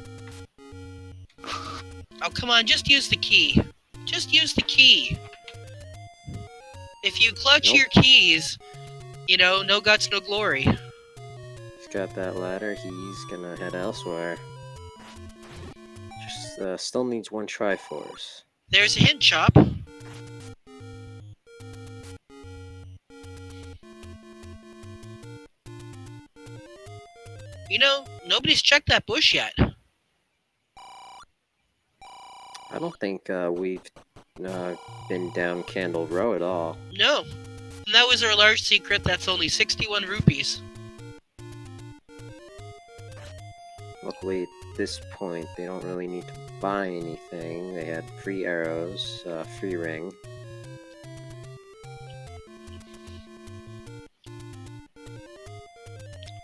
Oh, come on, just use the key. Just use the key. If you clutch Nope. your keys, you know, no guts, no glory. He's got that ladder, he's gonna head elsewhere. Just still needs one Triforce. There's a hint shop. You know, nobody's checked that bush yet. I don't think we've been down Candle Row at all. No. And that was our large secret. That's only 61 rupees. Luckily, at this point, they don't really need to buy anything. They had free arrows, free ring.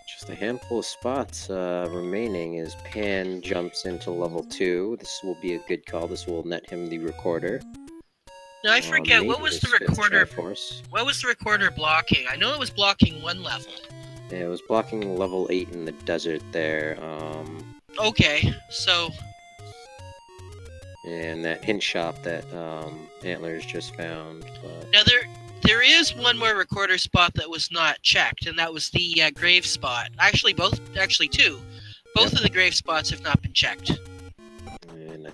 Just a handful of spots remaining as Pan jumps into level 2. This will be a good call. This will net him the recorder. Now I forget, what maybe was the his fifth recorder? Triforce. What was the recorder blocking? I know it was blocking one level. Yeah, it was blocking level 8 in the desert there. Okay, so And that hint shop that Antlerz just found. But now there is one more recorder spot that was not checked, and that was the grave spot. Actually, two. Both of the grave spots have not been checked. and I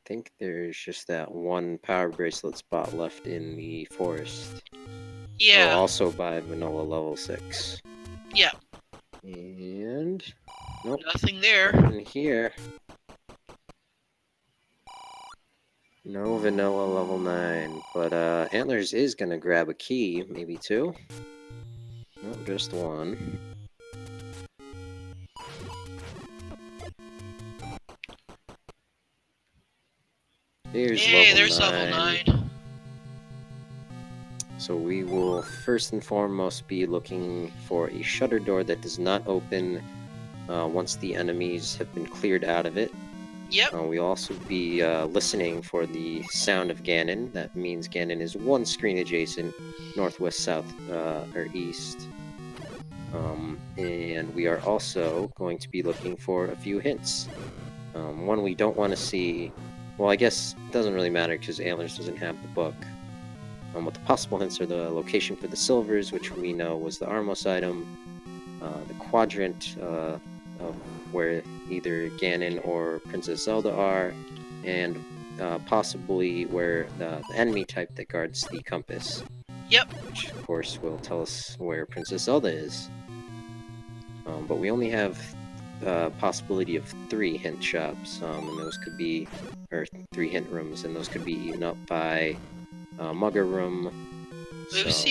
think there's just that one power bracelet spot left in the forest. Yeah. Oh, also by Vanilla level 6. Yeah. And nope, Nothing there. in here. No Vanilla level 9, but Antlerz is gonna grab a key, maybe 2. No, just 1. Hey, there's level 9. So we will first and foremost be looking for a shutter door that does not open once the enemies have been cleared out of it. Yep. We'll also be listening for the sound of Ganon. That means Ganon is one screen adjacent, northwest, south, or east. And we are also going to be looking for a few hints. One we don't want to see. Well, I guess it doesn't really matter because Antlerz doesn't have the book. What the possible hints are the location for the silvers, which we know was the Armos item, the quadrant of where either Ganon or Princess Zelda are, and possibly where the enemy type that guards the compass. Yep. Which, of course, will tell us where Princess Zelda is. But we only have possibility of 3 hint shops, and those could be, or 3 hint rooms, and those could be eaten up by Mugger Room,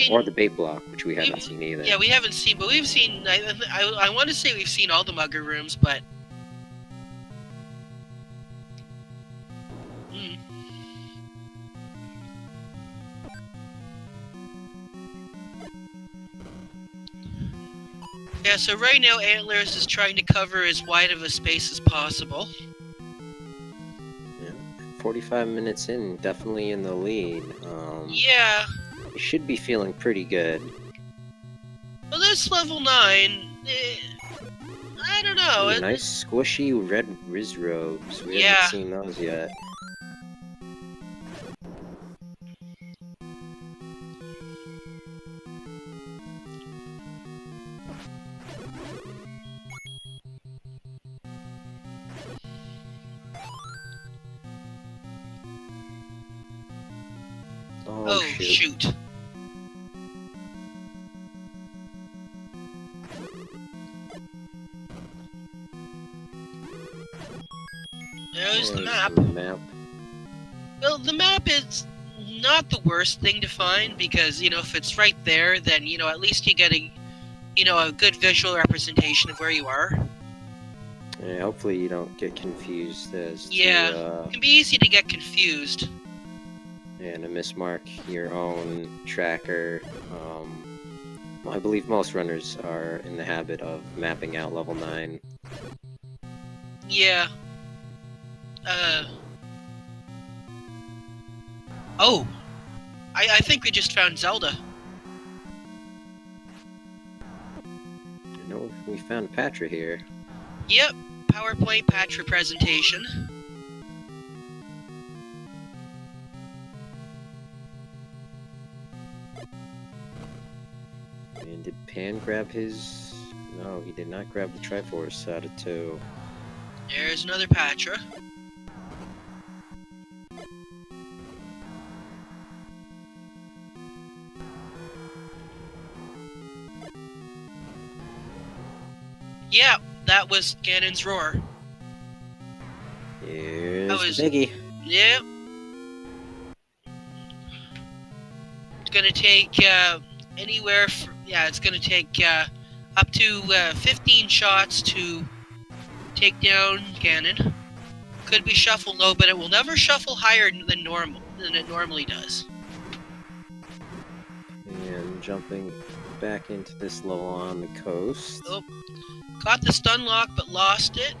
or the bait block, which we haven't seen either. Yeah, we haven't seen, but we've seen. I want to say we've seen all the Mugger Rooms, but. Yeah, so right now Antlerz is trying to cover as wide of a space as possible. Yeah, 45 minutes in, definitely in the lead. Yeah. You should be feeling pretty good. Well, this level 9, I don't know. Ooh, nice squishy red Riz robes. We haven't seen those yet. Oh, shoot. There's the map. Well, the map is not the worst thing to find because, you know, if it's right there, then, you know, at least you get a, you know, a good visual representation of where you are. Yeah, hopefully you don't get confused as to, it can be easy to get confused. And to mismark your own tracker. Well, I believe most runners are in the habit of mapping out level 9. Yeah. Oh. I think we just found Zelda. I know we found Patra here. Yep, PowerPoint Patra presentation. And did Pan grab his... No, he did not grab the Triforce out of 2. There's another Patra. Yeah, that was Ganon's Roar. Here's That was- the biggie. Yep. It's gonna take anywhere from, it's gonna take up to 15 shots to take down Ganon. Could be shuffle low, but it will never shuffle higher than it normally does. And jumping back into this level on the coast. Oh, caught the stun lock, but lost it.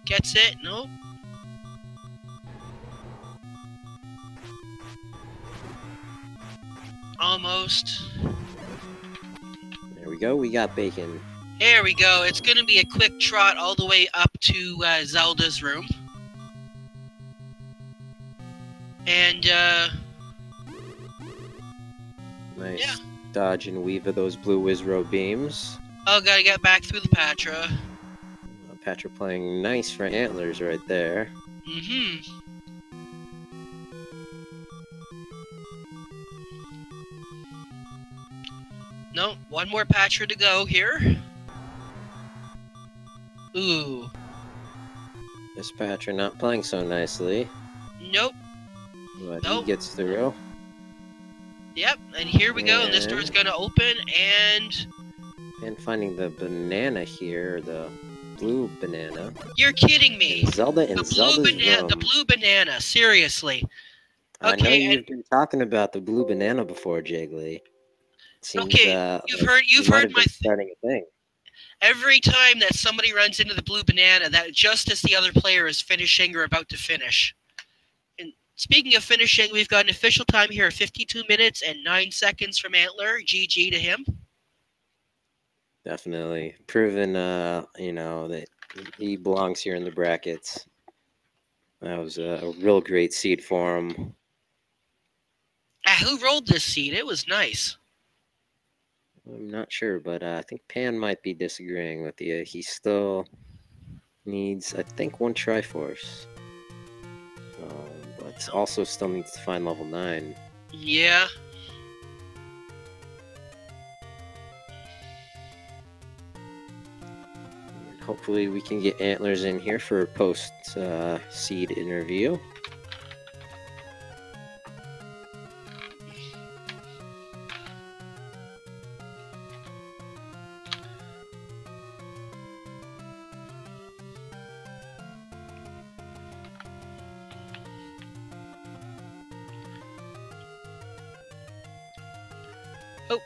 Gets it, nope. Almost. There we go, we got bacon. There we go. It's gonna be a quick trot all the way up to Zelda's room. And, Nice yeah. dodge and weave of those blue Wizro beams. oh, gotta get back through the Patra. Patra playing nice for Antlerz right there. Mm-hmm. No, one more Patra to go here. Ooh. This Patra not playing so nicely, Nope. but Nope. he gets through. Yep, and here we go, and this door's gonna open, and... And finding the banana here, the blue banana. You're kidding me! And Zelda and Zelda's room. The blue banana, seriously. I know Okay, you've been talking about the blue banana before, Jiggly. Seems, Okay, you've like you've you might heard have my... been starting a thing. Every time that somebody runs into the blue banana, that just as the other player is finishing or about to finish. And speaking of finishing, we've got an official time here of 52 minutes and 9 seconds from Antler. GG to him. Definitely proven, you know, that he belongs here in the brackets. That was a real great seed for him. Who rolled this seed? It was nice. I'm not sure, but I think Pan might be disagreeing with you. He still needs, I think, 1 Triforce. But also still needs to find level 9. Yeah. Hopefully we can get Antlerz in here for a post-seed interview. Oh.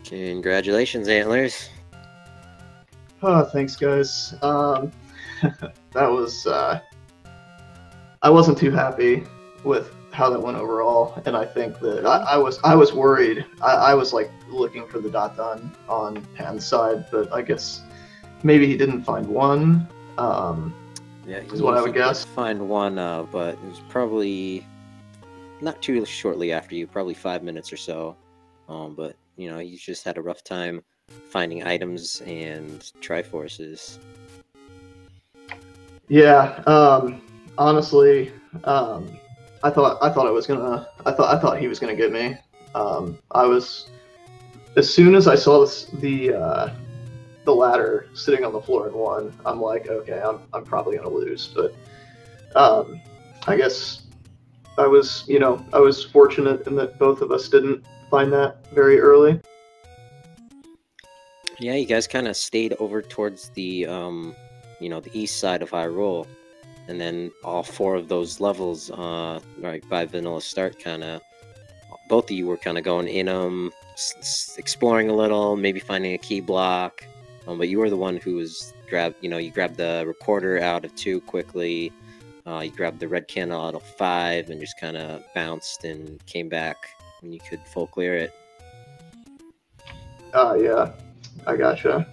Congratulations, Antlerz. Oh, thanks, guys. That was, I wasn't too happy with how that went overall, and I think that I was worried. I was like looking for the dot done on Pan's side, but I guess maybe he didn't find one. Yeah, is what I would guess. Did find one, but it was probably not too shortly after you, probably 5 minutes or so. But you know, you just had a rough time finding items and Triforces. Yeah. Honestly, I thought he was gonna get me. I was, as soon as I saw the ladder sitting on the floor in 1, I'm like, okay, I'm probably gonna lose. But I guess I was fortunate in that both of us didn't find that very early. Yeah, you guys kind of stayed over towards the you know, the east side of Hyrule, and then all 4 of those levels, right by Vanilla Start, kind of, both of you were kind of going in them, exploring a little, maybe finding a key block. But you were the one who was grab the recorder out of 2 quickly. You grabbed the red candle out of 5 and just kind of bounced and came back when you could full clear it. Yeah, I gotcha.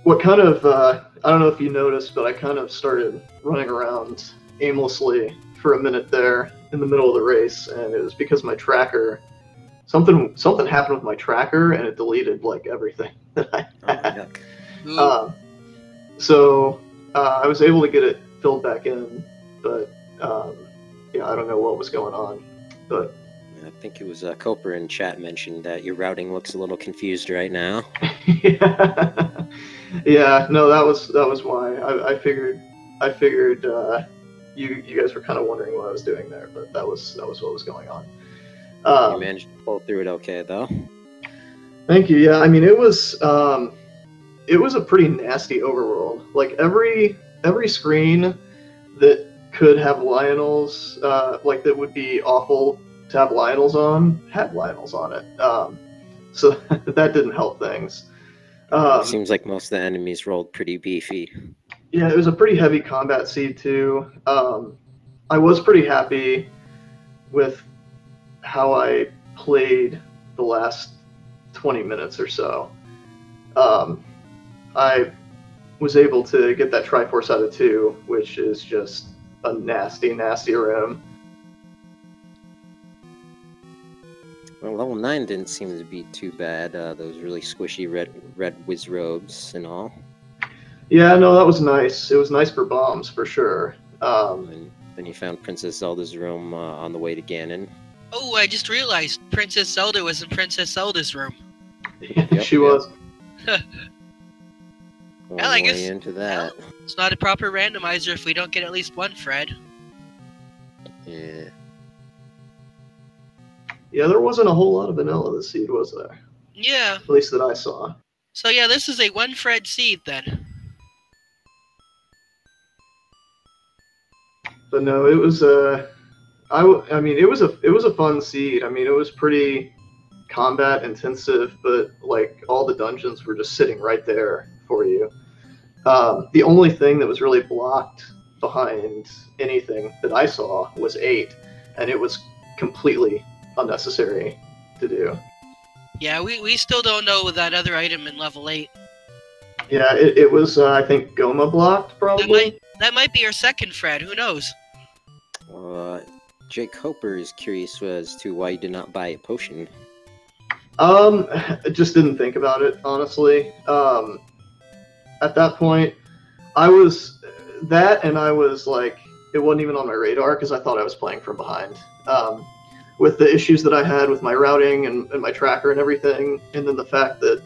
What kind of, I don't know if you noticed, but I kind of started running around aimlessly for a minute there in the middle of the race, and it was because my tracker, something happened with my tracker, and it deleted like everything that I had. So I was able to get it filled back in, but yeah, I don't know what was going on, but. I think it was Coper in chat mentioned that your routing looks a little confused right now. Yeah, no, that was why. I figured you guys were kind of wondering what I was doing there, but that was what was going on. You managed to pull through it okay, though. Thank you. Yeah, I mean it was a pretty nasty overworld. Like every screen that could have Lionels, like that would be awful to have Lionels on, had Lionels on it. So that didn't help things. Seems like most of the enemies rolled pretty beefy. Yeah, it was a pretty heavy combat seed too. I was pretty happy with how I played the last 20 minutes or so. I was able to get that Triforce out of 2, which is just a nasty, nasty room. Well, level 9 didn't seem to be too bad. Those really squishy red whiz robes and all. Yeah, no, that was nice. It was nice for bombs, for sure. And then you found Princess Zelda's room on the way to Ganon. Oh, I just realized Princess Zelda was in Princess Zelda's room. Yep, she was. Well, I guess into that. Well, it's not a proper randomizer if we don't get at least one Fred. Yeah. Yeah, there wasn't a whole lot of vanilla this seed, was there? Yeah. At least that I saw. So yeah, this is a 1 Fred seed then. But no, it was I mean, it was a fun seed. I mean, it was pretty combat intensive, but like all the dungeons were just sitting right there for you. The only thing that was really blocked behind anything that I saw was 8, and it was completely unnecessary to do. Yeah, we still don't know that other item in level 8. Yeah, it was I think Goma blocked probably. That might be our second Fred. Who knows? Jake Hopper is curious as to why you did not buy a potion. I just didn't think about it, honestly. At that point, I was like, it wasn't even on my radar because I thought I was playing from behind. With the issues that I had with my routing and my tracker and everything, and then the fact that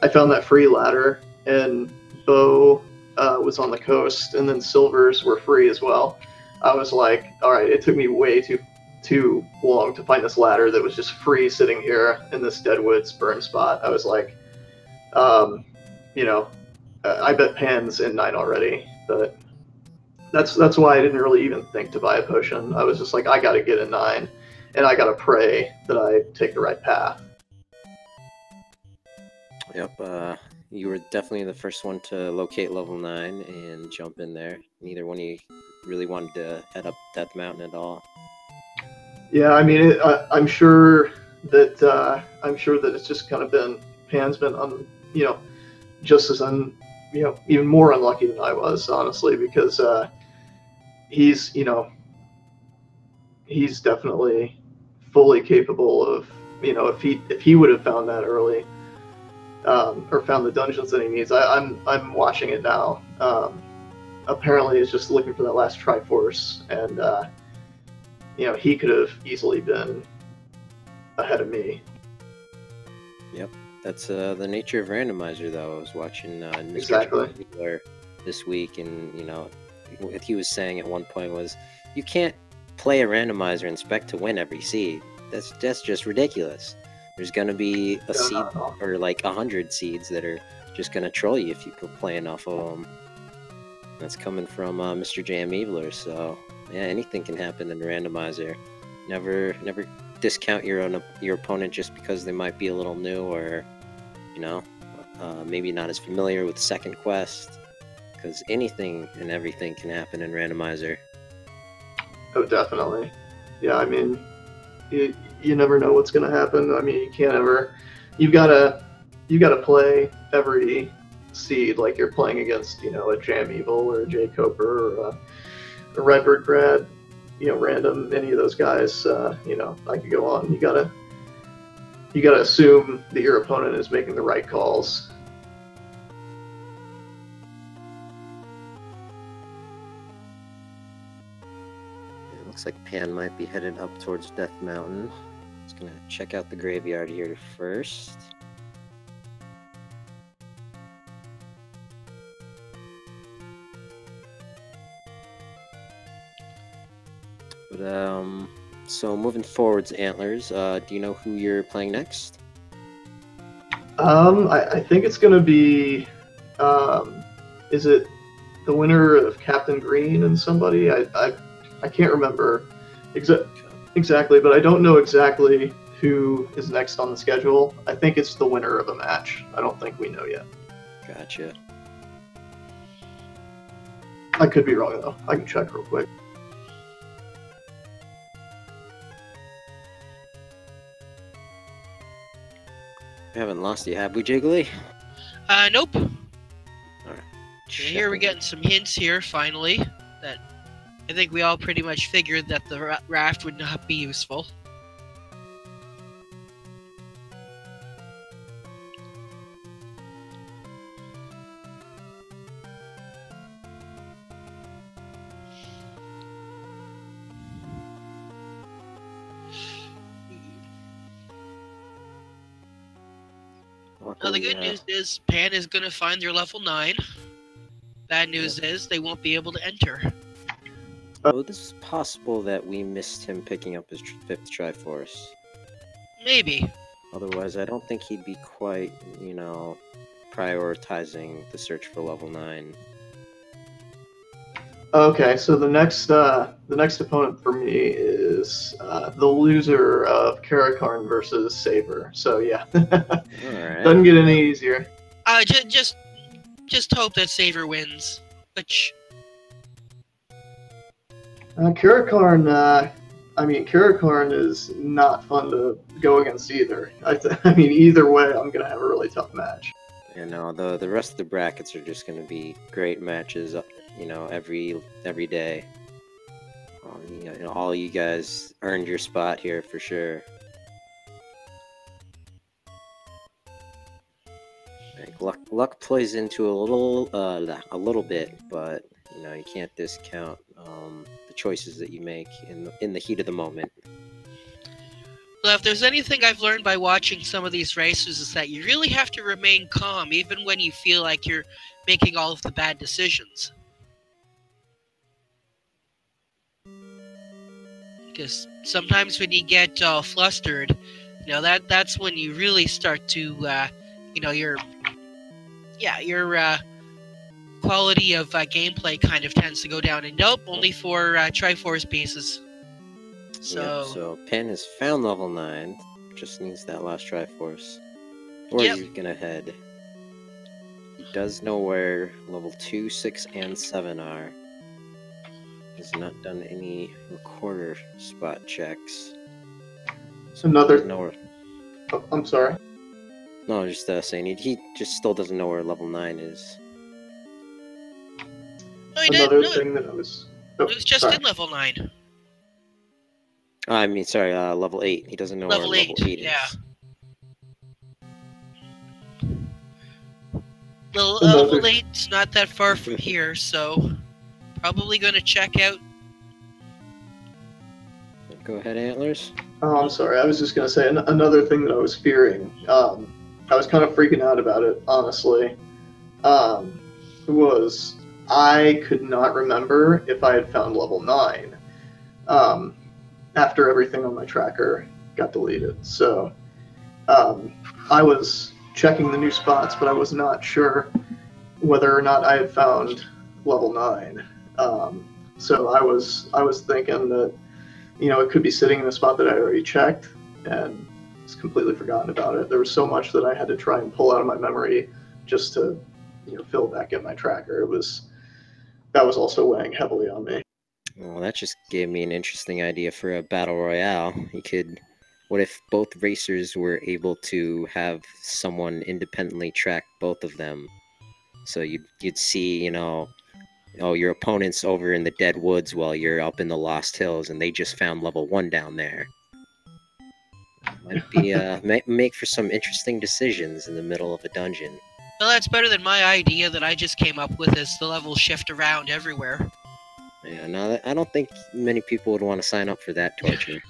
I found that free ladder and Bo was on the coast, and then silvers were free as well. I was like, all right, it took me way too long to find this ladder that was just free sitting here in this Deadwoods burn spot. I was like, you know, I bet Pan's in 9 already, but that's why I didn't really even think to buy a potion. I was just like, I gotta get a 9, and I gotta pray that I take the right path. Yep, you were definitely the first one to locate level 9 and jump in there. Neither one of you really wanted to head up Death Mountain at all. Yeah, I mean, I'm sure that it's just kind of been, Pan's been just as even more unlucky than I was, honestly, because he's definitely fully capable of, if he would have found that early, or found the dungeons that he needs. I'm watching it now. Apparently, it's just looking for that last Triforce, and he could have easily been ahead of me. Yep, that's the nature of Randomizer, though. I was watching Exactly. this week, and what he was saying at one point was, you can't play a Randomizer and expect to win every seed. That's just ridiculous. There's gonna be a seed or like 100 seeds that are just gonna troll you if you play enough of them. That's coming from Mr. Jam Eviler, so yeah, anything can happen in a Randomizer. Never discount your opponent just because they might be a little new or you know, maybe not as familiar with second quest, because anything and everything can happen in Randomizer. Oh, definitely. Yeah, I mean, you never know what's going to happen. I mean, you can't ever. You gotta play every seed like you're playing against, you know, a Jam Evil or a J Coper or a Redbird Grad, you know, random, any of those guys. You know, I could go on. You gotta assume that your opponent is making the right calls. It looks like Pan might be headed up towards Death Mountain. Just gonna check out the graveyard here first. But so moving forwards, Antlerz, do you know who you're playing next? I think it's gonna be, is it the winner of Captain Green and somebody? I can't remember exactly, but I don't know exactly who is next on the schedule. I think it's the winner of a match. I don't think we know yet. Gotcha. I could be wrong though. I can check real quick. We haven't lost you, have we, Jiggly? Nope. Alright. Here we're getting some hints here, finally, that I think we all pretty much figured that the raft would not be useful. Well, the good news is Pan is going to find their level 9. Bad news is they won't be able to enter. Oh, this is possible that we missed him picking up his 5th Triforce. Maybe. Otherwise, I don't think he'd be quite, you know, prioritizing the search for level 9. Okay, so the next opponent for me is the loser of Karakarn versus Saber. So yeah, Alright. Doesn't get any easier. Just hope that Saber wins. Which Karakarn, I mean, Karakarn is not fun to go against either. I mean, either way, I'm gonna have a really tough match. You know, the rest of the brackets are just going to be great matches, you know, every day. You know, all you guys earned your spot here for sure. Like, luck plays into a little bit, but you know, you can't discount the choices that you make in the heat of the moment. well, if there's anything I've learned by watching some of these races is that you really have to remain calm even when you feel like you're making all of the bad decisions. Because sometimes when you get flustered, you know, that's when you really start to, you know, your quality of gameplay kind of tends to go down. And nope, only for Triforce pieces. So, Yep, so Pan has found level 9, just needs that last Triforce. Or Yep. he's gonna head. He does know where level 2, 6, and 7 are. He's not done any recorder spot checks. So Another- he doesn't know where... Oh, I'm sorry. No, just saying, he just still doesn't know where level 9 is. no, he did. Another No, thing that I was. Oh, it was just sorry. in level 9. I mean, sorry, level 8. He doesn't know Level where 8, level 8 yeah. is. Another- Level 8's not that far from here, so probably going to check out. Go ahead, Antlerz. Oh, I'm sorry. I was just gonna say another thing that I was fearing. I was kind of freaking out about it, honestly. Was I could not remember if I had found level 9 after everything on my tracker got deleted. So I was checking the new spots, but I was not sure whether or not I had found level 9. So I was thinking that, you know, it could be sitting in a spot that I already checked, and just completely forgotten about it. There was so much that I had to try and pull out of my memory just to, fill back in my tracker. That was also weighing heavily on me. Well, that just gave me an interesting idea for a battle royale. What if both racers were able to have someone independently track both of them? So you'd see, your opponent's over in the dead woods while you're up in the Lost Hills, and they just found level 1 down there. Might be make for some interesting decisions in the middle of a dungeon. Well, that's better than my idea that I just came up with, is the levels shift around everywhere. Yeah, no, I don't think many people would want to sign up for that torture.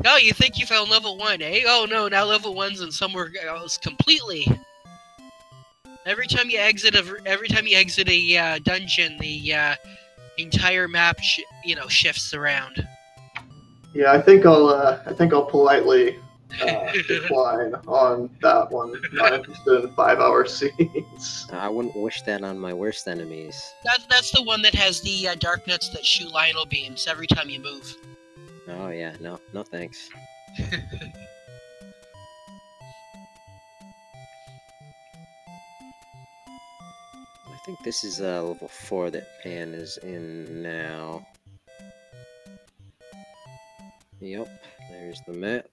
Oh, you think you found level 1, eh? Oh no, now level 1's in somewhere else completely. Every time you exit a dungeon, the entire map shifts around. Yeah, I think I'll politely decline on that one. Not interested in 5-hour scenes. I wouldn't wish that on my worst enemies. That's the one that has the dark nuts that shoot Lionel beams every time you move. Oh yeah, no thanks. I think this is level 4 that Pan is in now. Yep, there's the map.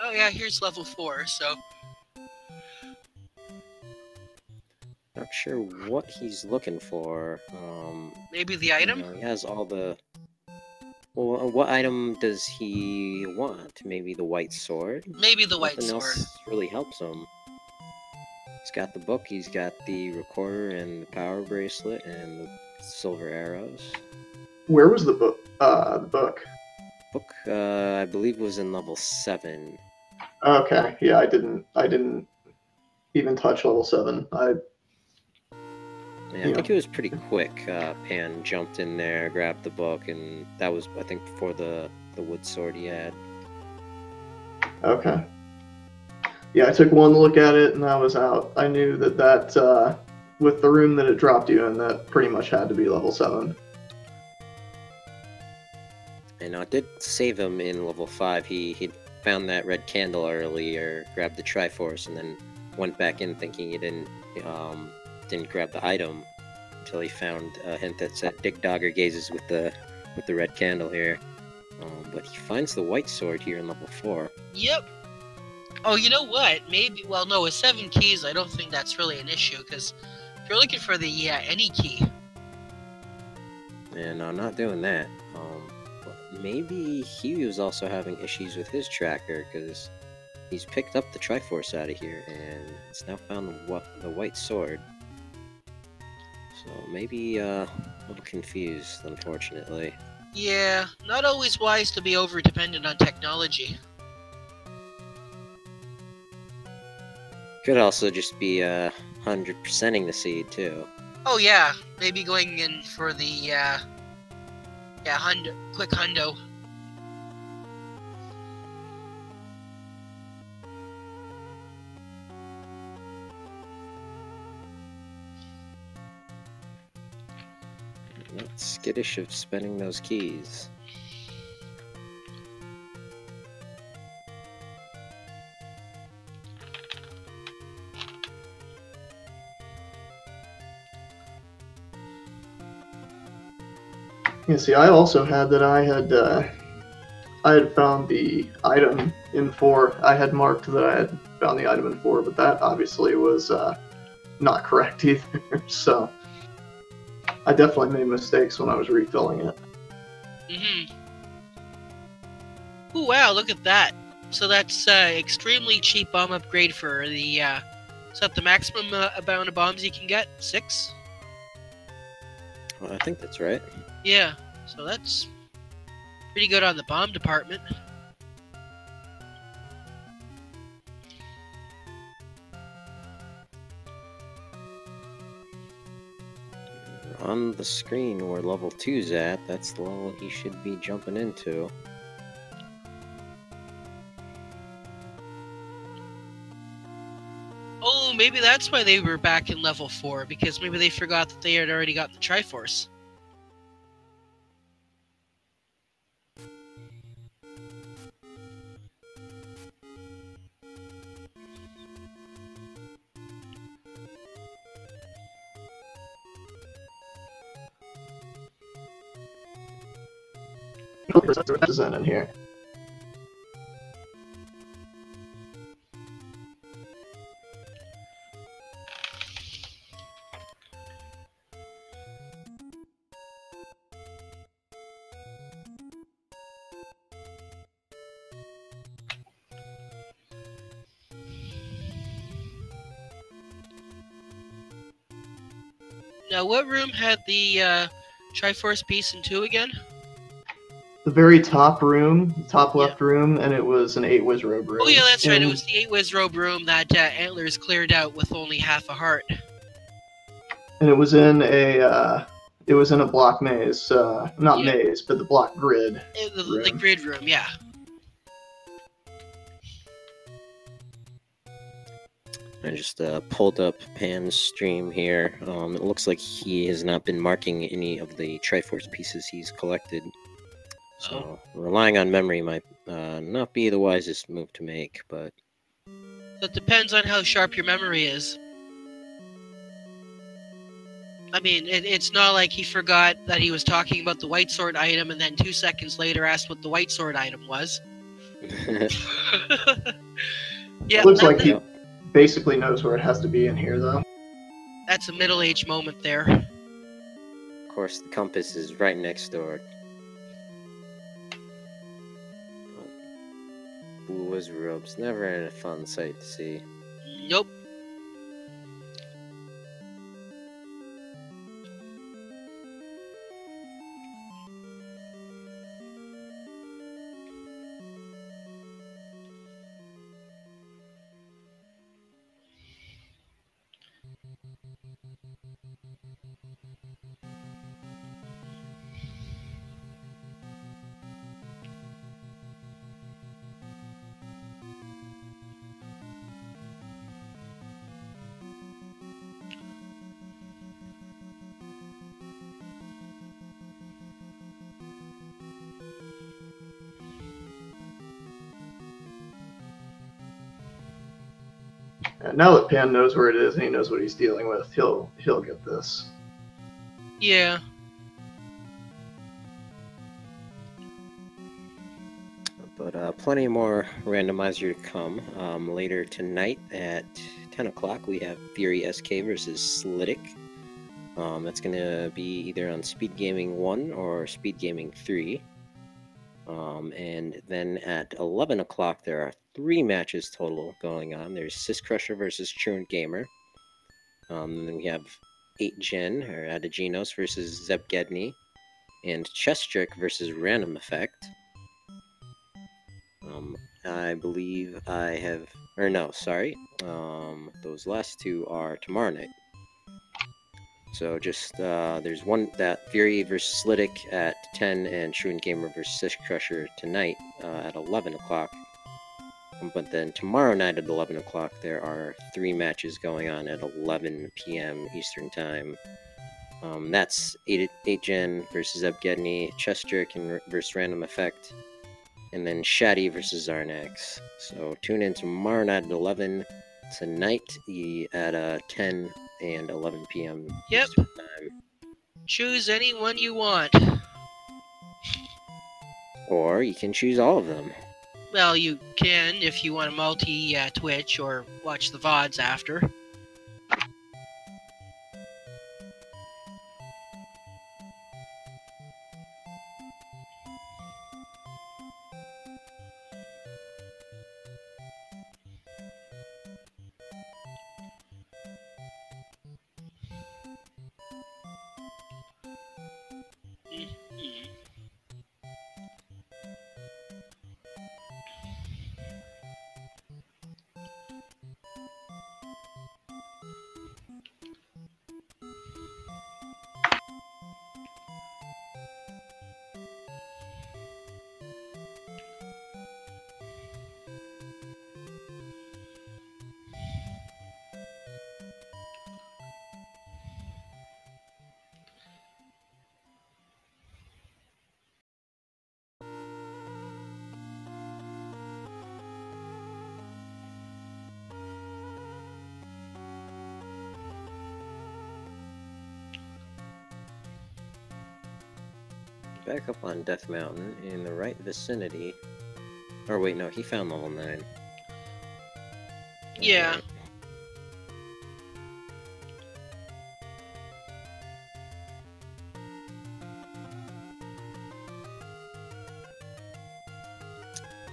Oh yeah, here's level 4, so... Not sure what he's looking for. Maybe the item? He has all the... Well, what item does he want? Maybe the white sword? Maybe the white Nothing sword. else really helps him. He's got the book, he's got the recorder and the power bracelet and the silver arrows. Where was the book? The book. Book, I believe, was in level 7. Okay, yeah, I didn't even touch level 7. I think it was pretty quick. Pan jumped in there, grabbed the book, and that was, I think, before the wood sword he had. Okay. Yeah, I took one look at it and I was out. I knew that with the room that it dropped you in, that pretty much had to be level 7. And it did save him in level 5. He found that red candle earlier, grabbed the Triforce, and then went back in thinking he didn't grab the item until he found a hint that said "Dig Dogger gazes with the red candle" here. But he finds the white sword here in level 4. Yep. Oh, you know what? Maybe. Well, no, with 7 keys, I don't think that's really an issue, because if you're looking for the any key. And I'm not doing that. But maybe he was also having issues with his tracker, because he's picked up the Triforce out of here, and it's now found the white sword. So maybe a little confused, unfortunately. Yeah, not always wise to be over-dependent on technology. Could also just be 100%ing the seed, too. Oh yeah, maybe going in for the, quick hundo. Not skittish of spending those keys. You see, I also had that I had found the item in 4. I had marked that I had found the item in 4, but that obviously was not correct either. So I definitely made mistakes when I was refilling it. Mm-hmm. Ooh, wow, look at that. So that's extremely cheap bomb upgrade for the, is that the maximum amount of bombs you can get? 6? Well, I think that's right. Yeah, so that's pretty good on the bomb department. On the screen where level 2's at, that's the level he should be jumping into. Oh, maybe that's why they were back in level 4, because maybe they forgot that they had already gotten the Triforce. in here. Now, what room had the Triforce piece in 2 again? The very top room, top left room, and it was an 8 Wizrobe room. Oh yeah, that's right. It And- was the 8 Wizrobe room that Antlerz cleared out with only half a heart. And it was in a block maze, not maze, but the block grid. The grid room, yeah. I just pulled up Pan's stream here. It looks like he has not been marking any of the Triforce pieces he's collected. So relying on memory might not be the wisest move to make, but... It depends on how sharp your memory is. I mean, it's not like he forgot that he was talking about the white sword item and then 2 seconds later asked what the white sword item was. Yeah, Looks like he basically knows where it has to be in here, though. That's a middle-aged moment there. Of course, the compass is right next door. Blue Wizrobe's never a fun sight to see. Nope. Now that Pan knows where it is and he knows what he's dealing with, he'll get this. Yeah. But plenty more Randomizer to come. Later tonight at 10 o'clock, we have Fury SK versus Slitic. That's going to be either on Speed Gaming 1 or Speed Gaming 3. And then at 11 o'clock, there are 3 matches total going on. There's Sis Crusher versus Truant Gamer. Then we have 8gen, or Adaginos versus Zeb Gedney. And Chestrick versus Random Effect. I believe I have... Or no, sorry. Those last 2 are tomorrow night. So just, there's one, that Fury versus Slitic at 10, and Truant Gamer versus Sis Crusher tonight at 11 o'clock. But then tomorrow night at 11 o'clock, there are 3 matches going on at 11 p.m. Eastern Time. That's 8gen versus Ebgedney, Chestrick versus Random Effect, and then Shaddy versus Zarnax. So tune in tomorrow night at 11, tonight at 10 and 11 p.m. Yep. Eastern Time. Choose any one you want. Or you can choose all of them. Well, you can if you want to multi-Twitch or watch the VODs after. back up on Death Mountain in the right vicinity. Or wait, no, he found level 9. Yeah. Alright.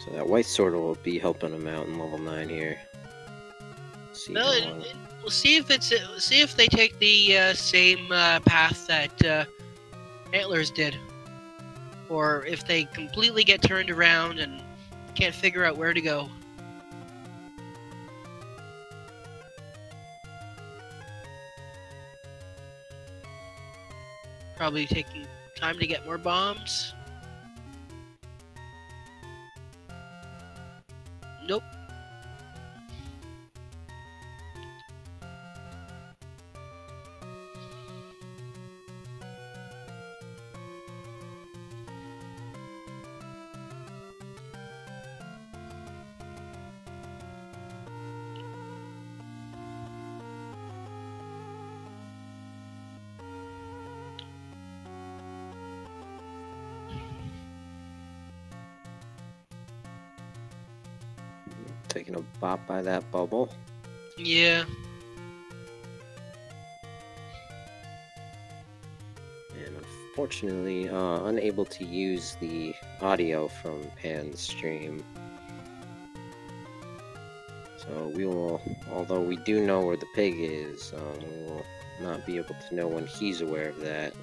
So that white sword will be helping him out in level 9 here. See Well, how long. we'll see if they take the same path that Antlerz did, or if they completely get turned around and can't figure out where to go. Probably taking time to get more bombs. Nope. Taking a bop by that bubble. Yeah. And unfortunately, unable to use the audio from Pan's stream. So we will, although we do know where the pig is, we will not be able to know when he's aware of that.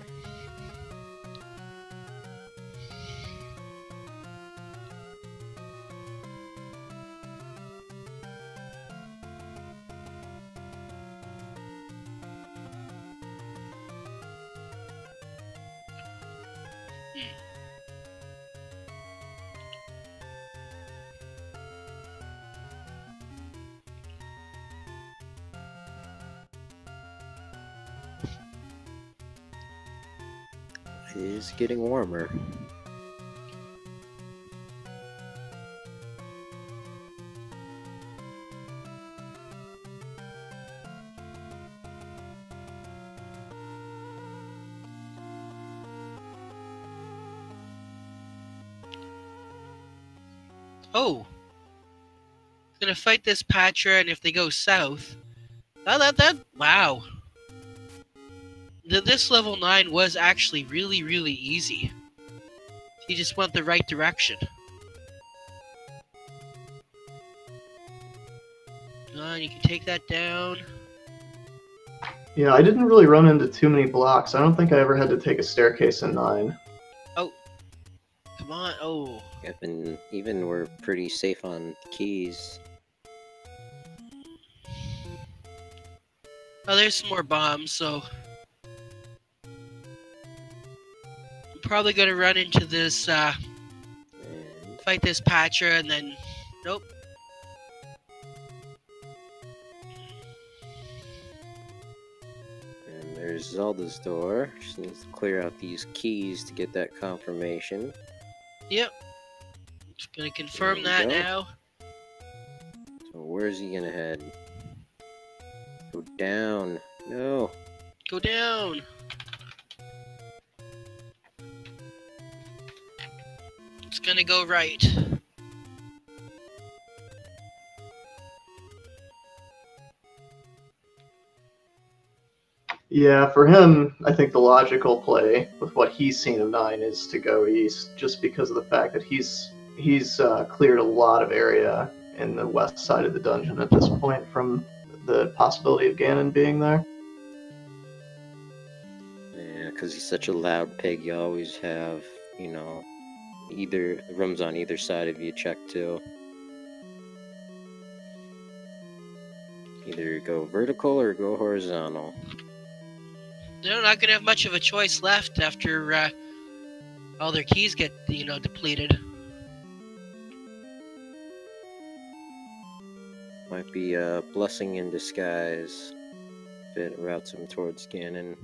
It is getting warmer. Oh. Gonna fight this Patra, and if they go south, wow. This level 9 was actually really easy. You just went the right direction. You can take that down. Yeah, I didn't really run into too many blocks. I don't think I ever had to take a staircase in 9. Oh. Come on. Oh. Yep, and even we're pretty safe on keys. Oh, there's some more bombs, so... I'm probably gonna run into this, And fight this Patra, and then... Nope. there's Zelda's door. Just needs to clear out these keys to get that confirmation. Yep. Just gonna confirm There that we go. now. So where's he gonna head? Go down. No. Go down. It's gonna go right. Yeah, for him, I think the logical play with what he's seen of 9 is to go east, just because of the fact that he's cleared a lot of area in the west side of the dungeon at this point from the possibility of Ganon being there. Yeah, because he's such a loud pig, you always have, you know, either rooms on either side of you checked to. Either go vertical or go horizontal. They're not gonna have much of a choice left after all their keys get, depleted. Might be a blessing in disguise if it routes him towards Ganon.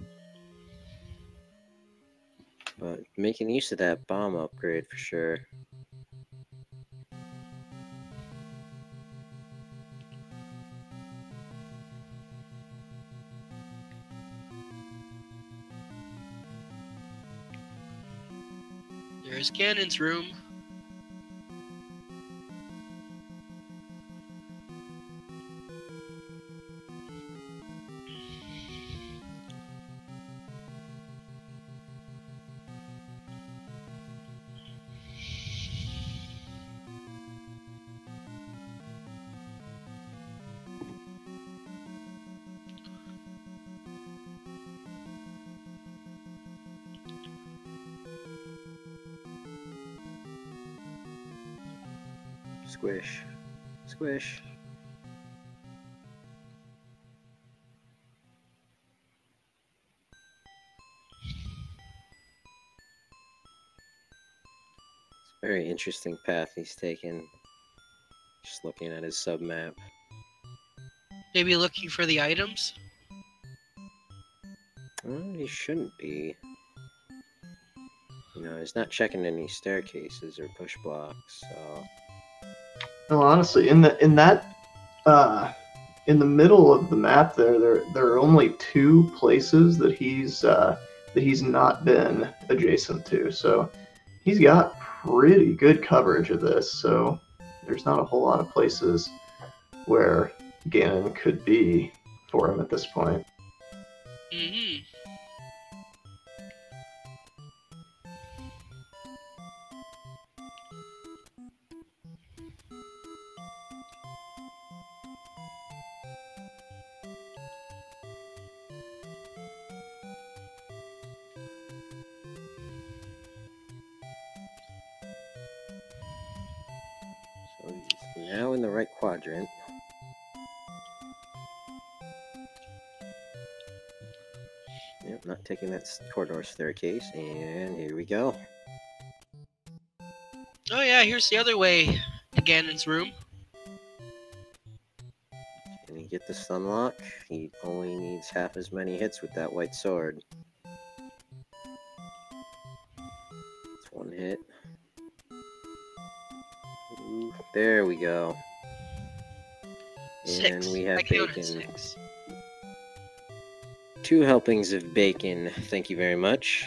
But making use of that bomb upgrade for sure. There's Ganon's room. Squish. Squish. It's a very interesting path he's taken. Just looking at his sub-map. Maybe looking for the items? Well, he shouldn't be. You know, he's not checking any staircases or push blocks, so... No, honestly, in the middle of the map there are only 2 places that he's not been adjacent to. So he's got pretty good coverage of this. So there's not a whole lot of places where Ganon could be for him at this point. Mm-hmm. So he's now in the right quadrant. Yep, not taking that corridor staircase, and here we go. Oh yeah, here's the other way to Ganon's room. Can he get the stun lock? He only needs half as many hits with that white sword. It's 1 hit. Ooh, there we go. And 6. we have I counted bacon. 6. 2 helpings of bacon. Thank you very much.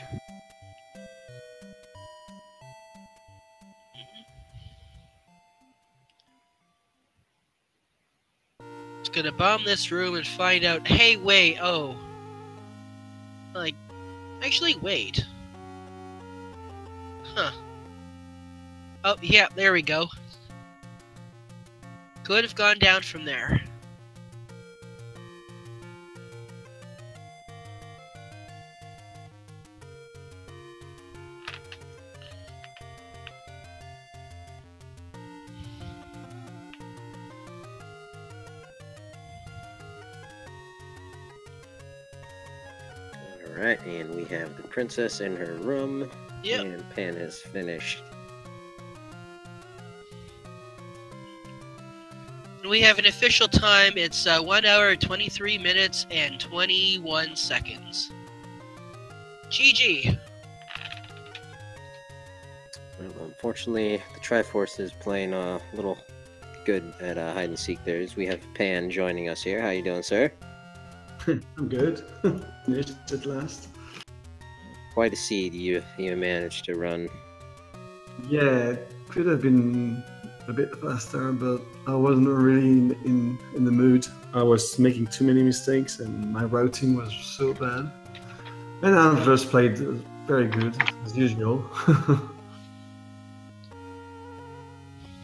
Just gonna bomb this room and find out. Hey, wait. Oh, like, actually, wait. Huh. Oh, yeah. There we go. Could have gone down from there. Alright, and we have the princess in her room. Yep. And Pan is finished. We have an official time. It's 1 hour, 23 minutes, and 21 seconds. GG. Well, unfortunately, the Triforce is playing a little good at hide and seek. We have Pan joining us here. How you doing, sir? I'm good. Finished at last. Quite a seed you managed to run. Yeah, it could have been a bit faster, but I wasn't really in the mood. I was making too many mistakes and my routing was so bad. And Antlerz played very good, as usual.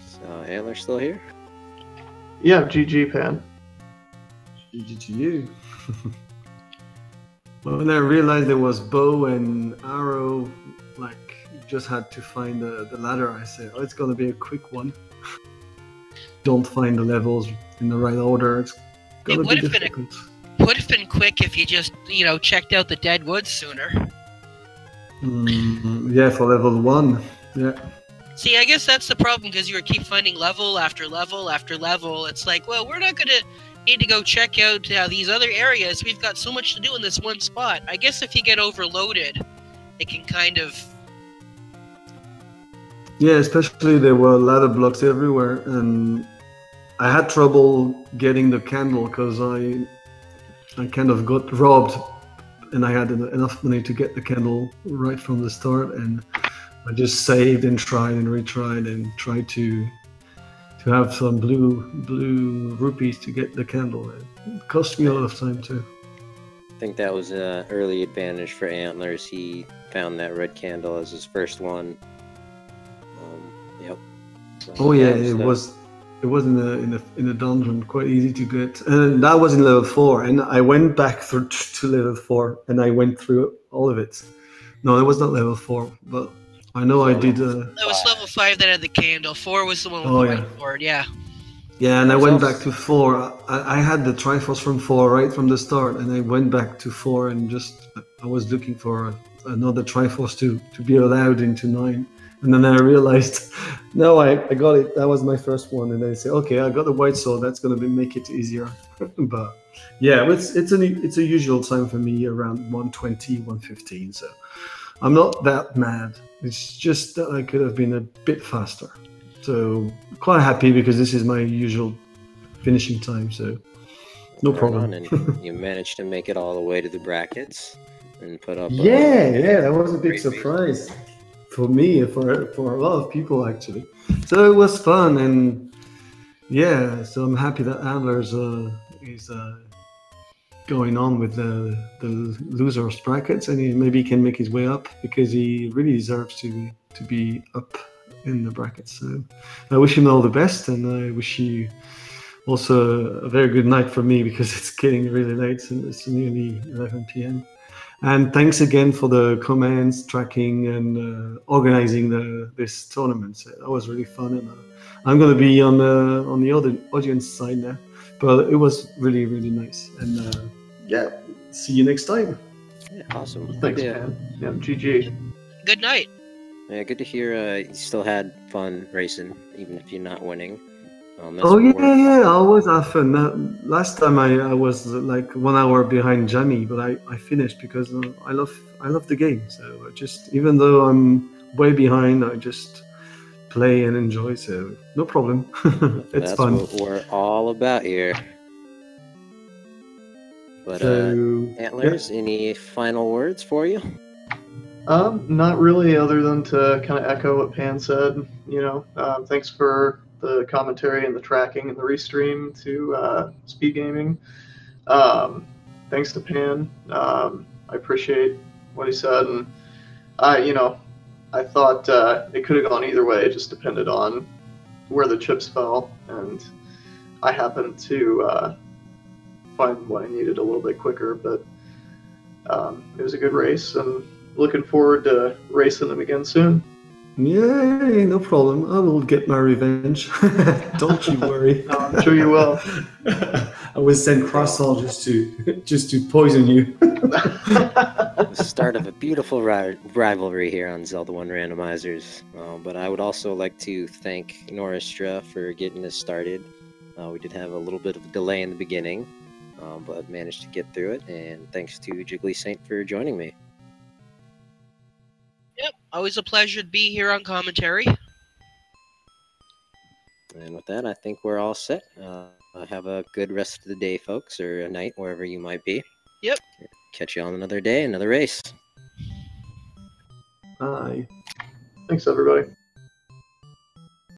So, Antlerz still here? Yeah, GG, Pan. GG to you. When I realized there was bow and arrow, like, you just had to find the ladder, I said, oh, it's gonna be a quick one. Don't find the levels in the right order, it's gonna be difficult. Would have been quick if you just, checked out the dead woods sooner. Yeah, for level 1, yeah. See, I guess that's the problem, because you keep finding level after level after level. It's like, well, we're not gonna need to go check out these other areas. We've got so much to do in this one spot. I guess if you get overloaded, it can kind of... Yeah, especially there were ladder blocks everywhere, and I had trouble getting the candle because I kind of got robbed, and I had enough money to get the candle right from the start, and I just saved and tried and retried and tried to have some blue rupees to get the candle. It cost me a lot of time too. I think that was an early advantage for Antlerz. He found that red candle as his first one. Yep. So, Oh yeah, so- it was in the dungeon, quite easy to get. And that was in level 4, and I went back through to level 4, and I went through all of it. No, it was not level 4, but I know I did. That was level 5 that had the candle. 4 was the one with Oh, the yeah. whiteboard. Yeah. Yeah, and I There's went also- back to 4. I had the Triforce from 4 right from the start, and I went back to 4 and I was looking for another Triforce to be allowed into 9. And then I realized, no, I got it. That was my first one. And I said, okay, I got the white sword. That's going to make it easier. But yeah, it's a usual time for me, around 120, 115. So I'm not that mad. It's just that I could have been a bit faster. So quite happy because this is my usual finishing time. So no Right problem. on, and you managed to make it all the way to the brackets and put up. Yeah, that was a big Great surprise for me, for a lot of people actually. So it was fun, and yeah, so I'm happy that Antlerz is going on with the losers brackets, and he maybe can make his way up because he really deserves to be up in the brackets. So I wish him all the best, and I wish you also a very good night for me because it's getting really late and it's nearly 11 p.m. And thanks again for the comments, tracking, and organizing this tournament. So that was really fun, and I'm going to be on the other audience side now. But it was really, really nice. And yeah, see you next time. Yeah, awesome. Thanks, Yeah. man. Yeah, GG. Good night. Yeah, good to hear you still had fun racing, even if you're not winning. That's Oh yeah, important. yeah, I always have fun. Last time I was like 1 hour behind Jamie, but I finished because I love the game. So even though I'm way behind, I just play and enjoy. So no problem. It's That's fun. what we're all about here. But So Antlerz, any final words for you? Not really, other than to kind of echo what Pan said. Thanks for the commentary and the tracking and the restream to Speed Gaming. Thanks to Pan. I appreciate what he said, and I thought it could have gone either way. It just depended on where the chips fell, and I happened to find what I needed a little bit quicker. But it was a good race, and looking forward to racing them again soon. Yay, no problem. I will get my revenge. Don't you worry. No, I'm sure you will. I will send Croissant just to poison you. The start of a beautiful rivalry here on Zelda 1 Randomizers. But I would also like to thank Noristra for getting this started. We did have a little bit of a delay in the beginning, but managed to get through it. And thanks to Jiggly Saint for joining me. Yep. Always a pleasure to be here on commentary. And with that, I think we're all set. Have a good rest of the day, folks, or a night, wherever you might be. Yep. Catch you on another day, another race. Bye. Thanks, everybody.